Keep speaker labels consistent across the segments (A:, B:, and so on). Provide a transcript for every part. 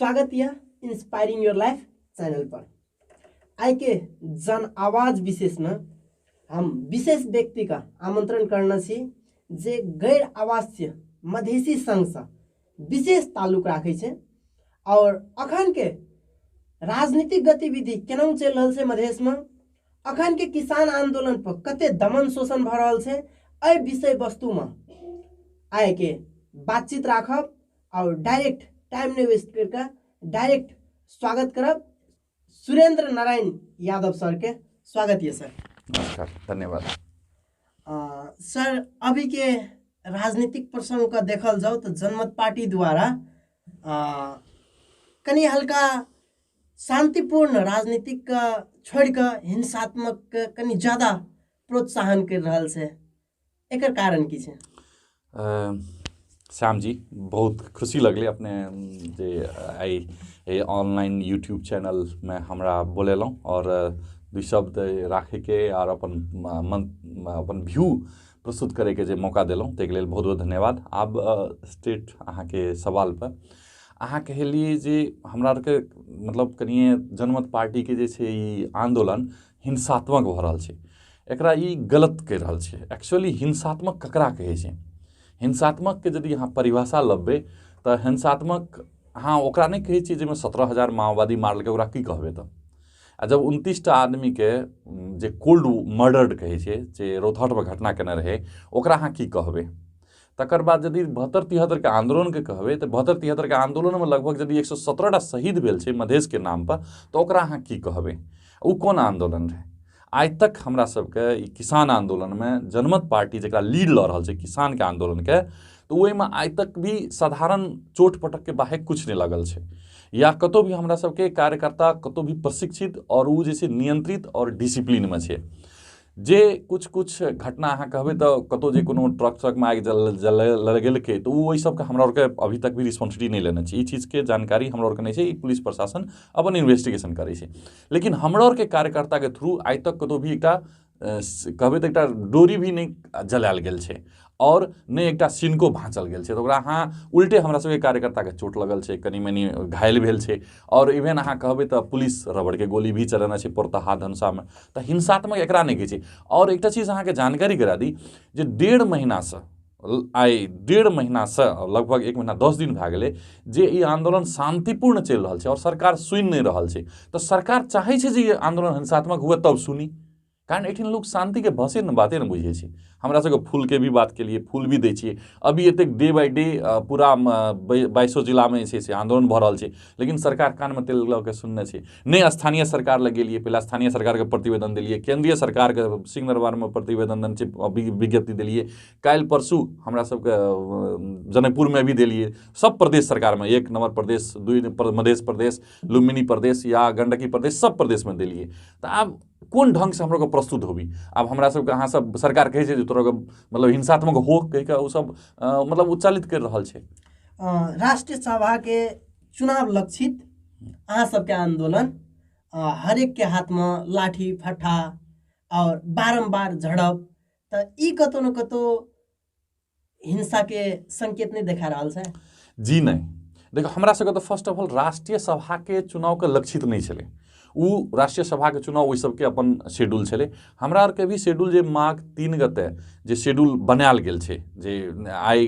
A: स्वागत यह inspiring your life channel पर। आज के जन आवाज विशेष में हम विशेष व्यक्ति का आमंत्रण करना छी जे गैर आवासीय मधेसी संघ से विशेष ताल्लुक राखे छे और अखन के राजनीतिक गतिविधि केना चल रहल छे मधेश में, अखन के किसान आंदोलन पर कते दमन शोषण भ रहल छे, एहि विषय वस्तु में आए के बातचीत राखब और डायरेक्ट टाइम नहीं वेस्ट करके डायरेक्ट स्वागत करब सुरेंद्र नारायण यादव सर के। स्वागत है सर।
B: नमस्कार, धन्यवाद।
A: सर, अभी के राजनीतिक प्रसंग का देखल जाओ तो जनमत पार्टी द्वारा कनी हल्का शांतिपूर्ण राजनीतिक का छोड़ कर हिंसात्मक कनी ज्यादा प्रोत्साहन कर रहा है, एकर कारण की छे?
B: श्याम जी, बहुत खुशी लगले अपने जे आई ऑनलाइन यूट्यूब चैनल में हमरा बोलेलहुँ और दू शब्द राखे के और अपन व्यू प्रस्तुत करे के जे मौका देलहुँ ताहि लेल बहुत बहुत धन्यवाद। आब स्टेट अहाँ के सवाल पर अहाँ कहलिए जे हमरा के मतलब कनिए जनमत पार्टी के जे छै ई आंदोलन हिंसात्मक भ रहल छै, एकरा ई गलत कहि रहल छै। एक्चुअली हिंसात्मक ककरा कहै छै? हिंसात्मक के यदि अहाँ परिभाषा लब्बे तो हिंसात्मक अहाँ ओकरा नहीं कहै छियै जाहिमे 17,000 माओवादी मारलकै, ओकरा की कहबै? तऽ आ जब 29टा आदमी के जे कोल्ड मर्डर्ड कहै छै, जे रोहतट में घटना केने रहे, ओकरा अहाँ की कहबै? तकर बाद यदि 72-73 के आंदोलन के कहबै तो 72-73 के आंदोलन में लगभग यदि 117टा शहीद भेल छै मधेश के नाम पर, तो ओकरा अहाँ की कहबै? ओ कोन आंदोलन रहे? आज तक हमरा सबके ई किसान आंदोलन में जनमत पार्टी जकरा लीड लऽ रहल छै किसान के आंदोलन के, तो ओहिमे आज तक भी साधारण चोट पटक के बाहे कुछ नहीं लगल छै, या कतो भी हमरा सबके कार्यकर्ता कतो भी प्रशिक्षित और वो जैसे नियंत्रित और डिसिप्लिन में छै। जे कुछ घटना अहाँ कहबै तो कतो जे कोनो ट्रक में आगि लगेलकै तो ओहि सबके हमरा आरके अभी तक भी रिस्पॉन्सिबिलिटी नहीं लेना छै। ई चीज़ के जानकारी हमरा आरके नहीं छै, ई पुलिस प्रशासन अपन इन्वेस्टिगेशन करै छै। लेकिन हमरा आरके कार्यकर्ता के थ्रू आज तक कतो भी एकटा कहबै तो एकटा डोरी भी नहीं जलायल गेल छै और नहीं एकटा सिनको भाँचल गेल छै। तो ओकरा अहाँ उल्टे हमरा सबके कार्यकर्ता के चोट लगल छै, कनी मनी घायल भेल छै और इवेन अहाँ कहबै तो पुलिस रबड़ के गोली भी चलेने छै पोरताहा धनुषा में। तो हिंसात्मक एकरा नहीं कहै छै। और एकटा चीज अहाँ के जानकारी करा दी जे 1.5 महीना से आई 1.5 महीना से लगभग 1 महीना 10 दिन भए गेलै जे ई आंदोलन शांतिपूर्ण चलि रहल छै और सरकार सुनि नहीं रहल छै। तो सरकार चाहै छै जे ई आंदोलन हिंसात्मक हुए तब सुनी, कारण एठिन लोग शांति के भसे न बाते न बुझे छै। हमरा सबके फूल के भी बात के लिए फूल भी दै छियै। अभी एतेक डे बाय डे पूरा 22 जिला में छै से आंदोलन भऽ रहल छै, लेकिन सरकार कान में तेल लऽ के सुनने छै। नहीं स्थानीय सरकार लग गेलिए, पहले स्थानीय सरकार के प्रतिवेदन दिलिए, केंद्रीय सरकार के सिंहदरबार में प्रतिवेदन छै, विज्ञप्ति दिलिए, काल्हि परसू हमरा सबके जनकपुर में भी दिलिए। सब प्रदेश सरकार में 1 नंबर प्रदेश, 2 मध्य प्रदेश, लुम्बिनी प्रदेश या गंडकी प्रदेश, सब प्रदेश में दिलिए। तो आब कोन ढंग से हम लोग प्रस्तुत होबी? अब हमरा सब अहाँ सब सरकार कहे छै जे तोरा मतलब हिंसात्मक हो कह के उ सब मतलब उच्चालित कर रहल छै।
A: राष्ट्रीय सभा के चुनाव लक्षित अहाँ सबके आंदोलन हर एक के हाथ में लाठी फट्टा और बारंबार झड़प, तो ई कतो न कतो हिंसा के संकेत नहीं देखा रहल छै?
B: जी नहीं, देखो हमरा सबके तो फर्स्ट ऑफ ऑल राष्ट्रीय सभा के चुनाव के लक्षित नहीं छलै। उ राष्ट्रीय सभा के चुनाव ओहि सबके अपन शेड्यूल छलै। हमरा आरके भी शेड्यूल जे मार्च 3 गते जे शेड्यूल बनायल गेल छै, जे आइ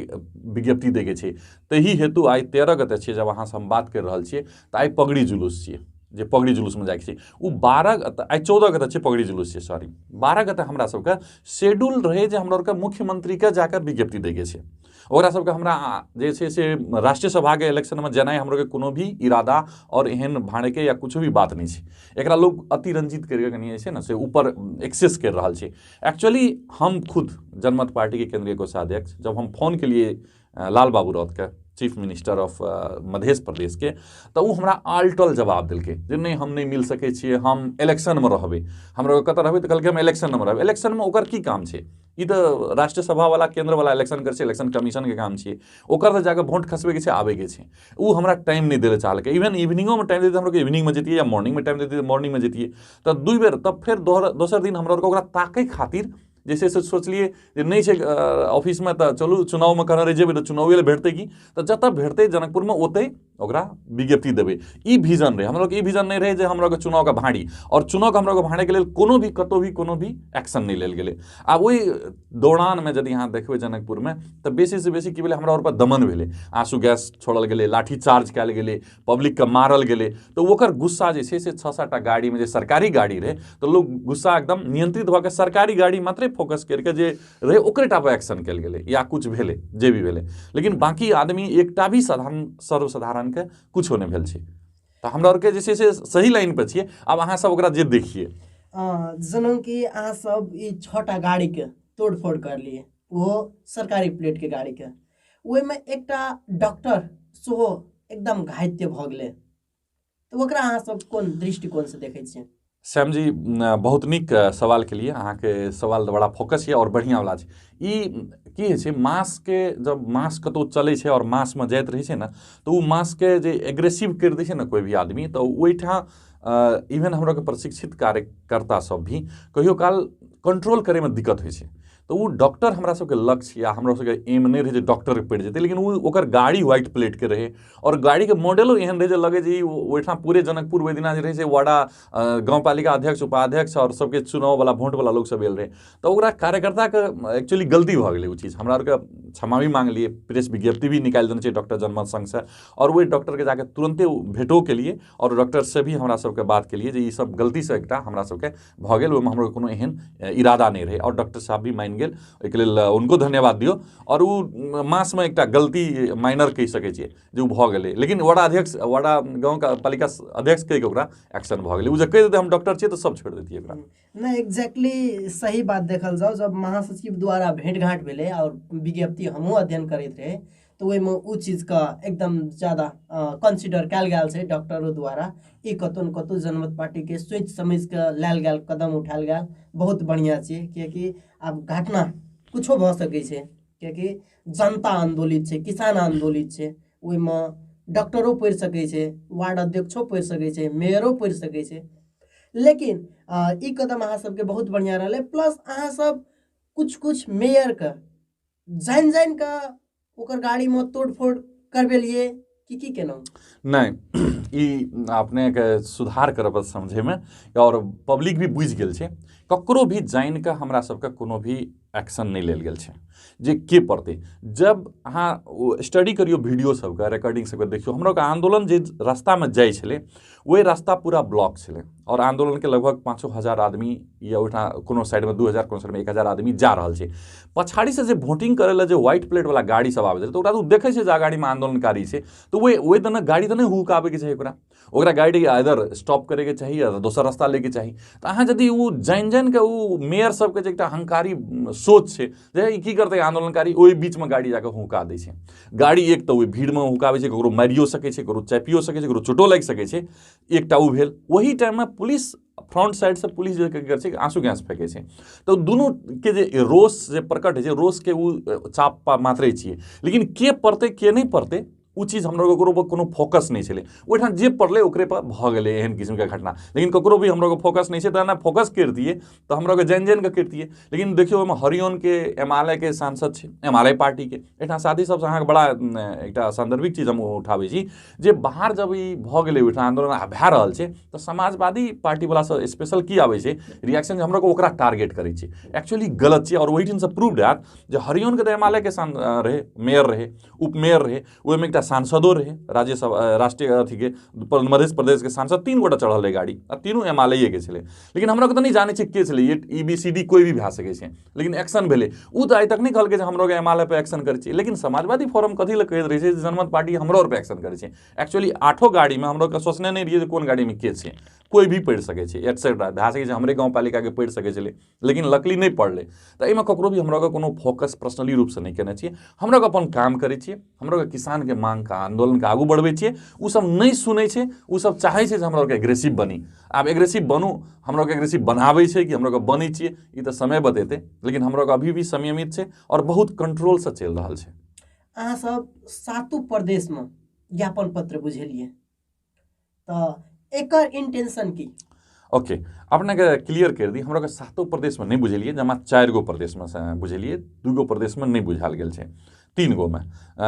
B: विज्ञप्ति दै के छै, तही हेतु आइ 13 गते छै जब अहाँ से हम बात कर रहल छियै, तो आइ पगड़ी जुलूस छियै, जे पगड़ी जुलूस में जाके छै। उ 12 गते आइ 14 गते छै पगड़ी जुलूस छै, सॉरी 12 गते हमरा सबके शेड्यूल रहे जे हमरा आरके मुख्यमंत्री के जाकर विज्ञप्ति दै के छै। ओकरा सबके हमरा जे छै से राष्ट्रीय सभा के इलेक्शन में जेनाइ हमरा के कोनो भी इरादा और एहन भाड़े के या कुछ भी बात नहीं छै। एकरा लोग अति रंजित करके कनिए छै ना से ऊपर एक्सेस कर रहल छै। एक्चुअली हम खुद जनमत पार्टी के केंद्रीय कोषाध्यक्ष जब हम फोन के लिए लाल बाबू राउत के chief minister of Madhya Pradesh के, तो वो हमरा आल्टल जवाब दिलकै जे नहीं हम नहीं मिल सकै छियै, हम इलेक्शन में रहबै। हमरा कतऽ रहबै तऽ कहलकै हम इलेक्शन में रहबै। इलेक्शन में ओकर की काम छै? ई तो राष्ट्रीय सभा वाला केंद्र वाला इलेक्शन कर छै, इलेक्शन कमीशन के काम छियै। ओकर तऽ जाकर वोट खसबे के छै, आबे के छै। वो हमरा टाइम नहीं देले चाहलकै। इवन इवनिंगो में टाइम देते हमरा इवनिंग में जतिए या मॉर्निंग में टाइम देते मॉर्निंग में जतिए। तो 2 बेर तब फिर दोसर दिन हमरा ओकरा ताकै खातिर जैसे सोचलिए जे नहीं छै ऑफिस में, तो चलू चुनाव में कहना रह जेबै तो चुनावे भेटतै की, तो जतऽ भेटतै जनकपुर में ओतै ओकरा विज्ञप्ति देबै। ई विजन रहे, हमरा के ई विजन नहीं रहे जे हमरा के चुनाव का भाड़ी, और चुनाव के हमरा के भाड़े के लेल कोनो भी कतौ भी कोनो भी एक्शन नहीं लेल गेलै। आब ओहि दौरान में यदि अहाँ देखबै जनकपुर में तऽ बेसी से बेसी की भेलै, हमरा पर दमन भेलै, आंसू गैस छोड़ल गेलै, लाठी चार्ज कयल गेलै, पब्लिक के मारल गेलै। तऽ ओकर गुस्सा जे छै से 6-7 टा गाड़ी में जे सरकारी गाड़ी रहे तऽ लोग गुस्सा एकदम नियंत्रित भऽ के सरकारी गाड़ी मात्रे फोकस करके जे रहे ओकरे टा पर एक्शन कयल गेलै या कुछ भेलै जे भी भेलै। लेकिन बाकी आदमी एकटा भी साधारण सर्वसाधारण के कुछो नहीं भेल छै। तऽ हमरा आरके जे छै से सही लाइन पर छियै। आब अहाँ सब ओकरा जे देखिए
A: जनम कि अहाँ सब ई 6टा गाड़ी के तोड़ फोड़ कर लिए, वो सरकारी प्लेट के गाड़ी के, ओहिमे एकटा डॉक्टर सेहो एकदम घायते भऽ गेलै। तऽ ओकरा अहाँ सब कोन दृष्टिकोण से देखै छियै?
B: श्याम जी, बहुत नीक सवाल के लिए, अहाँ के सवाल बड़ा फोकस है और बढ़िया वाला छै। ई की होइ छै, मास के जब मास कतौ चलै छै और मास में जाइत रहै छै ने, तऽ ओ मास के जे एग्रेसिव कर दै छै ने कोई भी आदमी, तऽ ओहिठाम इवन हमरा के प्रशिक्षित कार्यकर्ता सब भी कहियो काल कंट्रोल करे में दिक्कत होइ छै। तो वो डॉक्टर हमरा सबके लक्ष्य या हमरा सबके एम नहीं रहे जे डॉक्टर पड़ जेतै, लेकिन वो ओकर गाड़ी व्हाइट प्लेट के रहे और गाड़ी के मॉडलो एहन रहे जे लगे जे ओहिठाम पूरे जनकपुर ओहि दिना जे रहे से वार्डा गाँवपालिका अध्यक्ष उपाध्यक्ष और सबके चुनाव वाला वोट वाला लोग सब आयल रहे। तो ओकरा कार्यकर्ता के एक्चुअली गलती भऽ गेलै। ओ चीज हमरा आरके क्षमा भी मांग लिए, प्रेस विज्ञप्ति भी निकालि देने छै डॉक्टर जनमत संघ से, और वही डॉक्टर के जाके तुरंते भेटो के लिए और डॉक्टर से भी हमरा सबके बात के लिए जे ई सब गलती से एकटा हमरा सबके भऽ गेल, ओहिमे हमरो कोनो एहन इरादा नहीं रहे, और डॉक्टर साहब भी मान गेल, ओहिके लेल उनको धन्यवाद दियो। और वो मास में एकटा गलती माइनर कहि सकै छियै जे ओ भऽ गेलै, लेकिन वार्डा अध्यक्ष वार्डा गाँव का पालिका अध्यक्ष कहि के ओकरा एक्शन भऽ गेलै। ओ जे कहि देतै हम डॉक्टर छियै तऽ सब छोड़ि देतियै ओकरा।
A: नहीं, एग्जैक्टली सही बात देखल जाओ। जब महासचिव द्वारा भेंट घाट भेले और विज्ञप्ति हमहूँ अध्ययन करैत रहे, तो ओहिमे ओ चीज का एकदम ज़्यादा कंसिडर कयल गेल छै डॉक्टरों द्वारा। ई कतौ न कतौ जनमत पार्टी के सोच समझ के लेल गेल कदम उठायल गेल, बहुत बढ़िया छै। कियाकि आब घटना कुछो भऽ सकै छै, कियाकि जनता आंदोलित छै, किसान आंदोलित छै, ओहिमे डॉक्टरो पढ़ि सकै छै, वार्ड अध्यक्षो पढ़ि सकै छै, मेयरो पढ़ि सकै छै। लेकिन ई कदम अहाँ सबके बहुत बढ़िया रहलै। प्लस अहाँ सब कुछ मेयर के जानि जानि के ओकर गाड़ी में तोड़ फोड़ करबेलिए की केना?
B: नहीं, ई अपने के सुधार करब समझे में, और पब्लिक भी बुझि गेल छै। ककरो भी जानि के हमरा सबके कोनो भी एक्शन नहीं लेल गेल छै जे के पड़तै। जब अहाँ स्टडी करियो वीडियो सबके, रिकॉर्डिंग सबके देखियो, हमरा के आंदोलन जे रास्ता में जाइ छलै वही रास्ता पूरा ब्लॉक छलै, और आंदोलन के लगभग 5,000 आदमी या ओहिठाम कोनो साइड में 2,000 कोनो साइड में 1,000 आदमी जा रहल छै। पछाड़ी से जे वोटिंग करे ला जे व्हाइट प्लेट वाला गाड़ी सब आबै छै, तो ओकरा तो देखै छै जे गाड़ी में आंदोलनकारी छै, तो ओहि दने गाड़ी तो नहीं हुकाबे के चाही, ओकरा गाड़ी इधर स्टॉप करे के चाही या दोसर रास्ता लेके चाही। तो अहाँ यदि ओ जानि के ओ मेयर सबके जे एकटा अहंकारी सोच छै जे ई की करतै आंदोलनकारी, ओहि बीच में गाड़ी जाके हुका दै छै। गाड़ी एक तो ओहि भीड़ में हुकाबै छै, ककरो मारियो सकै छै, ककरो चैपियो सकै छै, ककरो चोटो लागि सकै छै। एकटा ओ भेल। वही टाइम में पुलिस फ्रंट साइड से पुलिस जे कर छै आंसू गैस फेंकै छै, तो दुनू के जे रोष जे प्रकट होइ छै, रोष के ओ चाप मात्रे छियै। लेकिन के पड़तै के नहीं पड़तै ओ चीज हमरा ककरो पर कोनो फोकस नहीं छलै। ओहिठाम जे पड़लै ओकरे पर भऽ गेलै एहन किस्म के घटना, लेकिन ककरो भी हमरा फोकस नहीं छै। तऽ ना फोकस करतियै तऽ हमरा जानि जानि के करतियै। लेकिन देखियो ओहिमे हरिओन के एमआलए के सांसद छै, एमआलए पार्टी के। एहिठाम साथी सबसे अहाँके बड़ा एकटा संदर्भिक चीज हम उठाबै छी जे बाहर जब ई भऽ गेलै ओहिठाम आंदोलन भए रहल छै, तऽ समाजवादी पार्टी वाला सब स्पेशल की आबै छै रिएक्शन, हमरा को ओकरा टारगेट करै छै। एक्चुअली गलत छै, और ओहि दिन से प्रूव्ड हैत जे हरिओन के तऽ एमआलए के रहे, मेयर रहे, उप मेयर रहे, ओहिमे एकटा सांसदो रहे, राज्यसभा राष्ट्रीय अथी के मध्य प्रदेश के सांसद 3 गोटा चढ़ल रहे गाड़ी, आ तीनों एमआलए के छलै। लेकिन हमरा तो नहीं जाने छै के छलै, EBCD कोई भी भए सकै छै, लेकिन एक्शन भेलै। ओ तऽ आइ तक नहीं कहलकै जे हमरो के एमआलए पे एक्शन करै छै। लेकिन समाजवादी फोरम कथी लए कहैत रहै छै जे जनमत पार्टी हमरो पे एक्शन करै छै। एक्चुअली 8 गाड़ी में हमरो के सोचने नहीं रहिए जे कोन गाड़ी में के छै, कोई भी पढ़ि सकै छै, एक्सेट्रा भए सकै छै हमरे गाँव पालिका के पढ़ि सकै छलै, लेकिन लकली नहीं पढ़लै। तऽ एहिमे ककरो भी हमरा के कोनो फोकस पर्सनली रूप से नहीं केने छियै। हमरा के अपन काम करै छियै, हमरा के किसान के मांग का आंदोलन के आगू बढ़बै छियै। ओ सब नहीं सुनै छै, ओ सब चाहै छै जे हमरा के एग्रेसिव बनी। आब एग्रेसिव बनू, हमरा के एग्रेसिव बनाबै छै कि हमरा के बनै छियै ई तऽ समय बतेतै, लेकिन हमरा के अभी भी संयमित छै और बहुत कंट्रोल से चलि रहल छै।
A: अहाँ सब 7 प्रदेश में ज्ञापन पत्र बुझेलिए, तऽ एकर इंटेंशन की?
B: ओके, अपने के क्लियर कर दी, हमरा के 7 प्रदेश में नहीं बुझेलिए, जमा 4 गो प्रदेश में बुझेलिए, 2 गो प्रदेश में नहीं बुझाल गेल छै। 3 गो में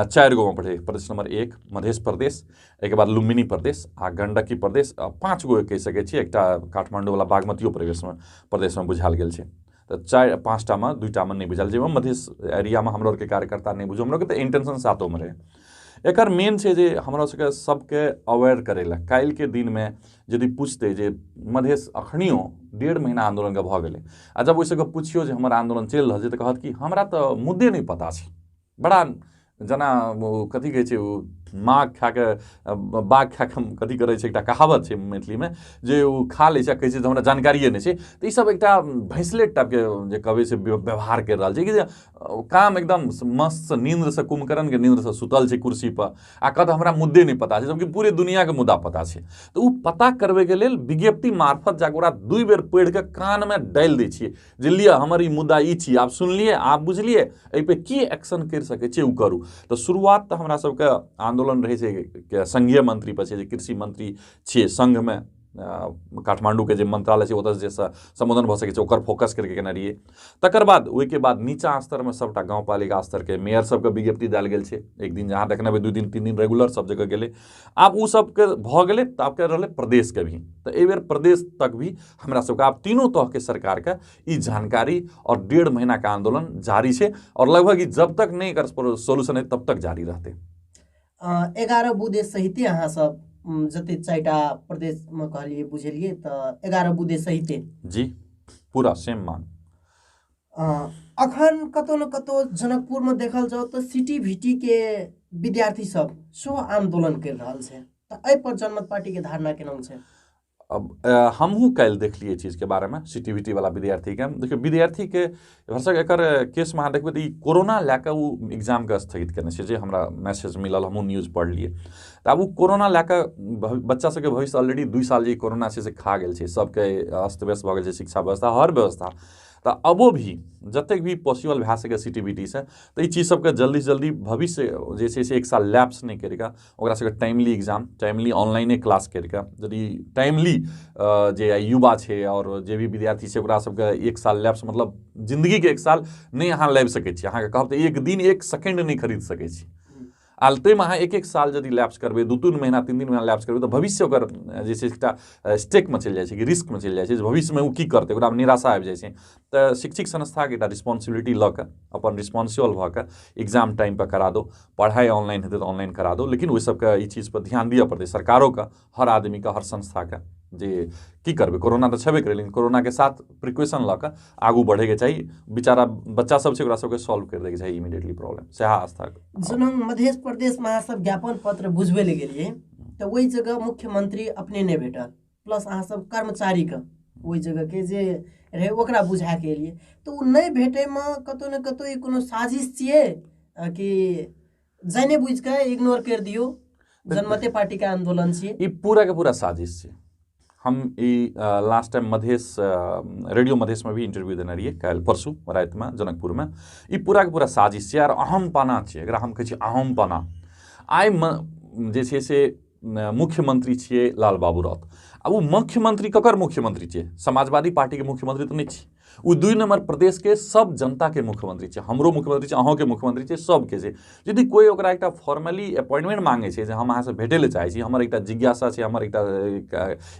B: 4 गो में पढ़े। प्रदेश नंबर 1 मध्य प्रदेश, एक बाद लुम्बिनी प्रदेश आ गंडकी प्रदेश, 5 गो कहि सकै छी। एकटा काठमांडू वाला बागमतियो प्रदेश में बुझाल गेल छै। तो 4-5टा में 2टा में नहीं बुझल, जाहिमे मध्य एरिया में हमरा के कार्यकर्ता नहीं बुझो। हमरा के तो इंटेंशन सातो में रहे। एकर मेन छै जे हमरा सबके अवेयर करे ला। काल्हि के दिन में यदि पूछते जे मधेश अखनियो 1.5 महीना आंदोलन के भऽ गेलै, आ जब ओहि सबके पूछियो जे हमर आंदोलन चलि रहल छै तऽ कहत कि हमरा तऽ मुद्दे नहीं पता छै। बड़ा जना कथी कहै छै, माँ खा के बाघ खा के कथी करै छै, एकटा कहावत छै मैथिली में जे ओ खा लै छै, कहै छै हमरा जानकारिए नहीं छै। तऽ ई सब एकटा भैंसलेट टाइप के जे कहबै से व्यवहार कर रहल छै कि काम एकदम मस्त नींद से कुंभकर्ण के नींद से सुतल छै कुर्सी पर, आ कहत हमरा मुद्दे नहीं पता छै, जबकि पूरे दुनिया के मुद्दा पता छै। तो ओ पता करबे के लेल विज्ञप्ति मार्फत जाके ओकरा 2 बेर पढ़ि के कान में डालि दै छियै जे लिअ हमर ई मुद्दा ई छी, आप सुनलिए, आप बुझलिए, एहि पे की एक्शन कर सकै छियै ओ करू। तो शुरुआत तो हमरा सबके आंदोलन रहे छै संघीय मंत्री पर छै, जे कृषि मंत्री छियै संघ में काठमांडू के जे मंत्रालय छै ओतऽ जे संबोधन भऽ सकै छै ओकर फोकस करके केने रहिए। तकर बाद ओहिके बाद नीचा स्तर में सबटा गाँवपालिका स्तर के मेयर सबके विज्ञप्ति देल गेल छै। एक दिन जहाँ देखने 2 दिन 3 दिन रेगुलर सब जगह गेलै। आब उ सबके भऽ गेलै तऽ आब के रहलै प्रदेश के भी। तो एहि बेर प्रदेश तक भी हमरा सबके आब तीनों तह के सरकार के ई जानकारी और 1.5 महीना का आंदोलन जारी छै, और लगभग जब तक नहीं एकर सोल्यूशन है तब तक जारी रहते।
A: 11 बुधे सहिते अहाँ सब जते 4टा प्रदेश में कहलिए बुझलिए, तो 11 बुधे सहिते
B: जी पूरा सेम मान।
A: अखन कतौ न कतौ जनकपुर में देखल जाओ तो सीटीवीटी के विद्यार्थी सब सो आंदोलन कर रहल छै, तो एहि पर जनमत पार्टी के धारणा केना छै?
B: अब हमहूँ काल्हि देखलिए चीज के बारे में सीटीवीटी वाला विद्यार्थी के। देखियो विद्यार्थी के भरसक एकर केस में अहाँ देखबै तऽ ई कोरोना लए कऽ ओ एग्जाम के स्थगित केने छै, जे हमरा मैसेज मिलल, हमहूँ न्यूज़ पढ़लिए। तऽ आब ओ कोरोना लए कऽ बच्चा सबके भविष्य ऑलरेडी 2 साल जे कोरोना छै से खा गेल छै, सबके अस्त व्यस्त भऽ गेल छै, शिक्षा व्यवस्था हर व्यवस्था। तो अबो भी जतेक भी पॉसिबल भए सके सीटीवीटी से, तो ई चीज सबके जल्दी से जल्दी भविष्य जे छै से 1 साल लैप्स नहीं करिके ओकरा सबके टाइमली एग्जाम, टाइमली ऑनलाइने क्लास करिके, यदि टाइमली जे युवा छै और जे भी विद्यार्थी छै ओकरा सबके 1 साल लैप्स मतलब जिंदगी के 1 साल नहीं अहाँ लाबि सकै छी। अहाँके कहब तऽ 1 दिन 1 सेकेंड नहीं खरीद सकै छी। आ ताहिमे अहाँ 1-1 साल यदि लैप्स करबै, 2-3 महीना 3-3 महीना लैप्स करबै, तऽ भविष्य ओकर जे छै एकटा स्टेकमे चलि जाइ छै कि रिस्कमे चलि जाइ छै, भविष्यमे ओ की करतै, ओकरा निराशा आबि जाइ छै। तऽ शैक्षिक संस्थाके एकटा रिस्पॉन्सिबिलिटी लऽ कऽ अपन रिस्पॉन्सिबल भऽ कऽ एग्जाम टाइम पर करा दो, पढ़ाई ऑनलाइन हेतै तऽ ऑनलाइन करा दो, लेकिन ओहि सबके ई चीज पर ध्यान दिअ पड़तै सरकारोके, हर आदमीके, हर संस्थाके। जे की करबै, कोरोना तऽ छेबे करै, लेकिन कोरोना के साथ प्रिकॉशन लऽ कऽ आगू बढ़ैके चाही। बेचारा बच्चा सब छै ओकरा सबके सॉल्व कर दैके चाही इमीडिएटली प्रॉब्लम। सएह आस्था
A: जेना मध्य प्रदेश में अहाँ सब ज्ञापन पत्र बुझबे ले गेलिए, तो वही जगह मुख्यमंत्री अपने नहीं भेटल, प्लस अहाँ सब कर्मचारी के वही जगह के जे रहे ओकरा बुझा के एलिए, तो उ नहीं भेटे में कतौ न कतौ ई कोनो साजिश छिए कि जाने बुझ के इग्नोर कर दियो जनमते पार्टी के आंदोलन छिए?
B: ई पूरा के पूरा साजिश छै। हम ई last time Madhesh radio Madhesh में भी इंटरव्यू देने रहिए, काल्हि परसू रात में जनकपुर में। ई पूरा के पूरा साजिश छै और अहमपना छै, एकरा हम कहै छी अहमपना। आइ जे छै से मुख्यमंत्री छियै लाल बाबू राउत। अब वो मुख्यमंत्री ककर मुख्यमंत्री छै? समाजवादी पार्टी के मुख्यमंत्री तो नहीं छै, वो 2 नंबर प्रदेश के सब जनता के मुख्यमंत्री छै, हमरो मुख्यमंत्री छै, अहों के मुख्यमंत्री छै, सबके छै। यदि कोई ओकरा एकटा फॉर्मली अपॉइंटमेंट मांगे छै जे हम अहाँ से भेटे ले चाहे छी, हमर एकटा जिज्ञासा छै, हमर एकटा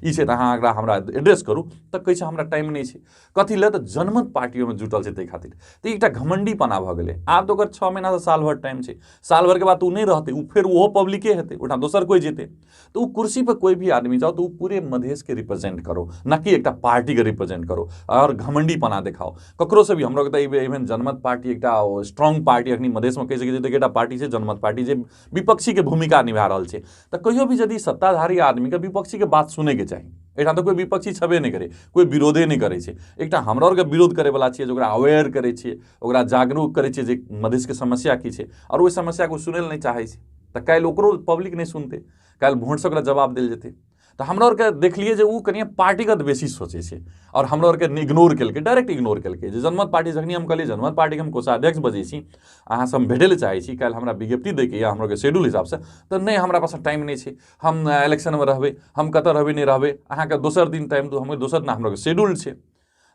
B: ई छै, तऽ अहाँ एकरा हमरा एड्रेस करू, तऽ कहै छै हमरा टाइम नहीं छै। कथी लए? तऽ जनमत पार्टियों में जुटल छै ताहि खातिर। तऽ एकटा घमंडीपना भऽ गेलै। आब तऽ ओकर 6 महीना से साल भर टाइम छै, साल भर के बाद उ नहीं रहते, उ फिर ओहो पब्लिके हेतै, ओठा दोसर कोई जेतै। तो उ कुर्सी पर कोई भी आदमी जाओ तो उ पूरे मधेश के रिप्रेजेंट करो, ना कि एकटा पार्टी के रिप्रेजेंट करो और घमंडीपना देखाओ ककरो से भी। हम लोग इवन जनमत पार्टी एकटा स्ट्रांग पार्टी अखनी मधेश में कहि सकै छी, एकटा पार्टी छै जनमत पार्टी जे विपक्षी के भूमिका निभा रहल छै। तऽ कहियो भी यदि सत्ताधारी आदमी के विपक्षी के बात सुने के चाही। एहिठाम तऽ कोई विपक्षी छबे नहीं करे, कोई विरोधे नहीं करे छै। एकटा हमरा आरके विरोध करे वाला छियै, ओकरा अवेयर करे छियै, ओकरा जागरूक करे छियै जे मधेश के समस्या की छै, और ओहि समस्या को सुनै नहीं चाहे छै। तऽ काल्हि ओकरो पब्लिक नहीं सुनते, काल्हि भोट से ओकरा जवाब देल जेतै। तऽ हमरा आरके देखलिए जे उ कनिए पार्टीगत बेसी सोचे छै, और हमरा आरके इग्नोर केलकै, डायरेक्ट इग्नोर केलकै। जे जनमत पार्टी जखनी हम कहलिए जनमत पार्टी के हम कोषाध्यक्ष बजै छी, अहाँ से हम भेटै ले चाहै छी, काल्हि हमरा विज्ञप्ति दैके या हमरा के शेड्यूल हिसाब से, तऽ नहीं हमरा पास टाइम नहीं छै, हम इलेक्शन में रहबै, हम कतऽ रहबै नहीं रहबै, अहाँके दोसर दिन टाइम दू, हम दोसर दिन हमरा के शेड्यूल छै।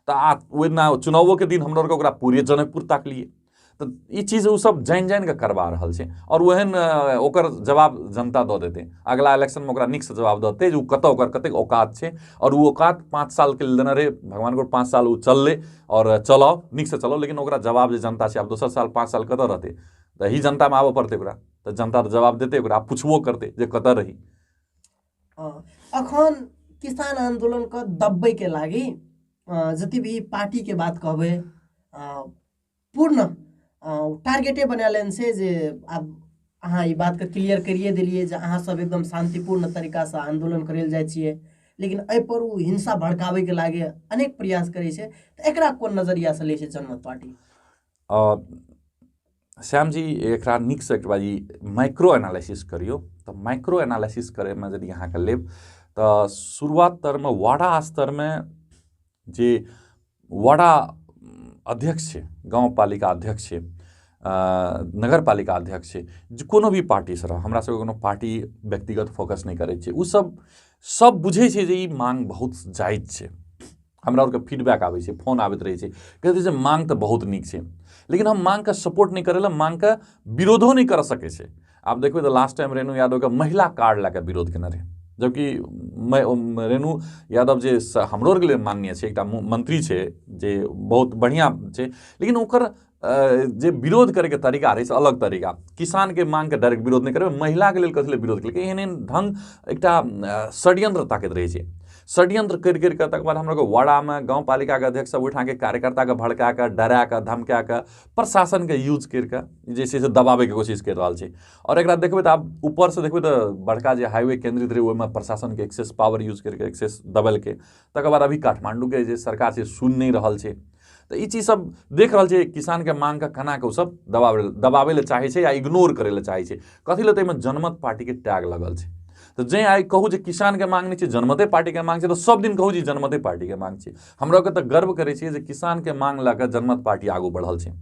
B: तऽ ओहि दिना चुनावों के दिन हमरा आरके ओकरा पूरे जनकपुर ताकलिए। तो ई चीज उ सब जानि जानि के करवा रहल छै और ओहन ओकर जवाब जनता दऽ देतै। अगला इलेक्शन में ओकरा नीक से जवाब देतै जे उ कतऽ ओकर कतेक औकात छै और उ औकात 5 साल के लेल देने रहे भगवान को 5 साल उ चललै और चलाओ नीक से चलाओ, लेकिन ओकरा जवाब जे जनता छै आब दोसर साल 5 साल कतऽ रहतै, तऽ ही जनता में आबऽ पड़तै ओकरा, तऽ जनता तऽ जवाब देतै ओकरा, पुछबो करतै जे कतऽ रही।
A: अखन किसान आंदोलन का दब्बै के लागि जति भी पार्टी के बात कहबै पूर्ण टारगेटे बनालेन से जे अब अहाँ ई बात के क्लियर करिए देलिए जे अहाँ सब एकदम शांतिपूर्ण तरीका से आंदोलन करैल जाइ छियै, लेकिन एहि पर उ हिंसा भड़काबै के लागि अनेक प्रयास करै छै, तऽ एकरा कोन नजरिया से लै छै जनमत पार्टी?
B: श्याम जी एकरा नीक से एक बारी माइक्रो एनालिसिस करियो, तो माइक्रो एनालिसिस करे में यदि अहाँ के लेब तो शुरुआत तर में वाड़ा स्तर में जे वाड़ा अध्यक्ष छै, गाँव पालिका अध्यक्ष छै, नगर पालिका अध्यक्ष छै, जे कोनो भी पार्टी से रह, हमरा सबके कोनो पार्टी व्यक्तिगत फोकस नहीं करे छै, उ सब बुझे छै जे ई मांग बहुत जायज छै। हमरा और फीडबैक आबै छै, फोन आबैत रहे छै, कहते छै मांग तो बहुत नीक छै, लेकिन हम मांग का सपोर्ट नहीं करेला, मांग का विरोधो नहीं कर सके छै। आप देखबै तो लास्ट टाइम रेणु यादव का महिला कार्ड लाके विरोध केने रहे, जबकि रेणु यादव जे हमरो के लिए माननीय छै, एकटा मंत्री छै जे बहुत बढ़िया छै, लेकिन ओकर जे विरोध करे के तरीका रहे से अलग तरीका। किसान के मांग के डायरेक्ट विरोध नहीं करे, महिला के लिए कथी ले विरोध केलकै, एहन ढंग एकटा षड्यंत्र ताकैत रहे छै। षड्यंत्र कर के तक बाद हमरा वाड़ा में गाँव पालिका के अध्यक्ष सब उठा के कार्यकर्ता के भड़का के डरा के धमका के प्रशासन के यूज करके जे छै से दबावे के कोशिश कर रहा है। और एक देखबै तो आप ऊपर से देखबै तो बड़का जे हाईवे केंद्रित रहे ओहिमे प्रशासन के एक्सेस पावर यूज करके एक्सेस दबल के तक बाद अभी काठमांडू के जे सरकार से सुन नहीं रहा है, तो ये चीज सब देख रहा है किसान के मांग का केना के सब दबावे ले चाहे या इग्नोर करे ले चाहे। कथी ले तो जनमत पार्टी के टैग लगल है, तो जे आई कहूँ जे किसान के मांग नहीं है, जनमते पार्टी के मांग है, तो सब दिन कहूँ जी जनमते पार्टी के मांग है। हमरा के तो गर्व करे जे किसान के मांग लाकर जनमत पार्टी आगू बढ़ल है।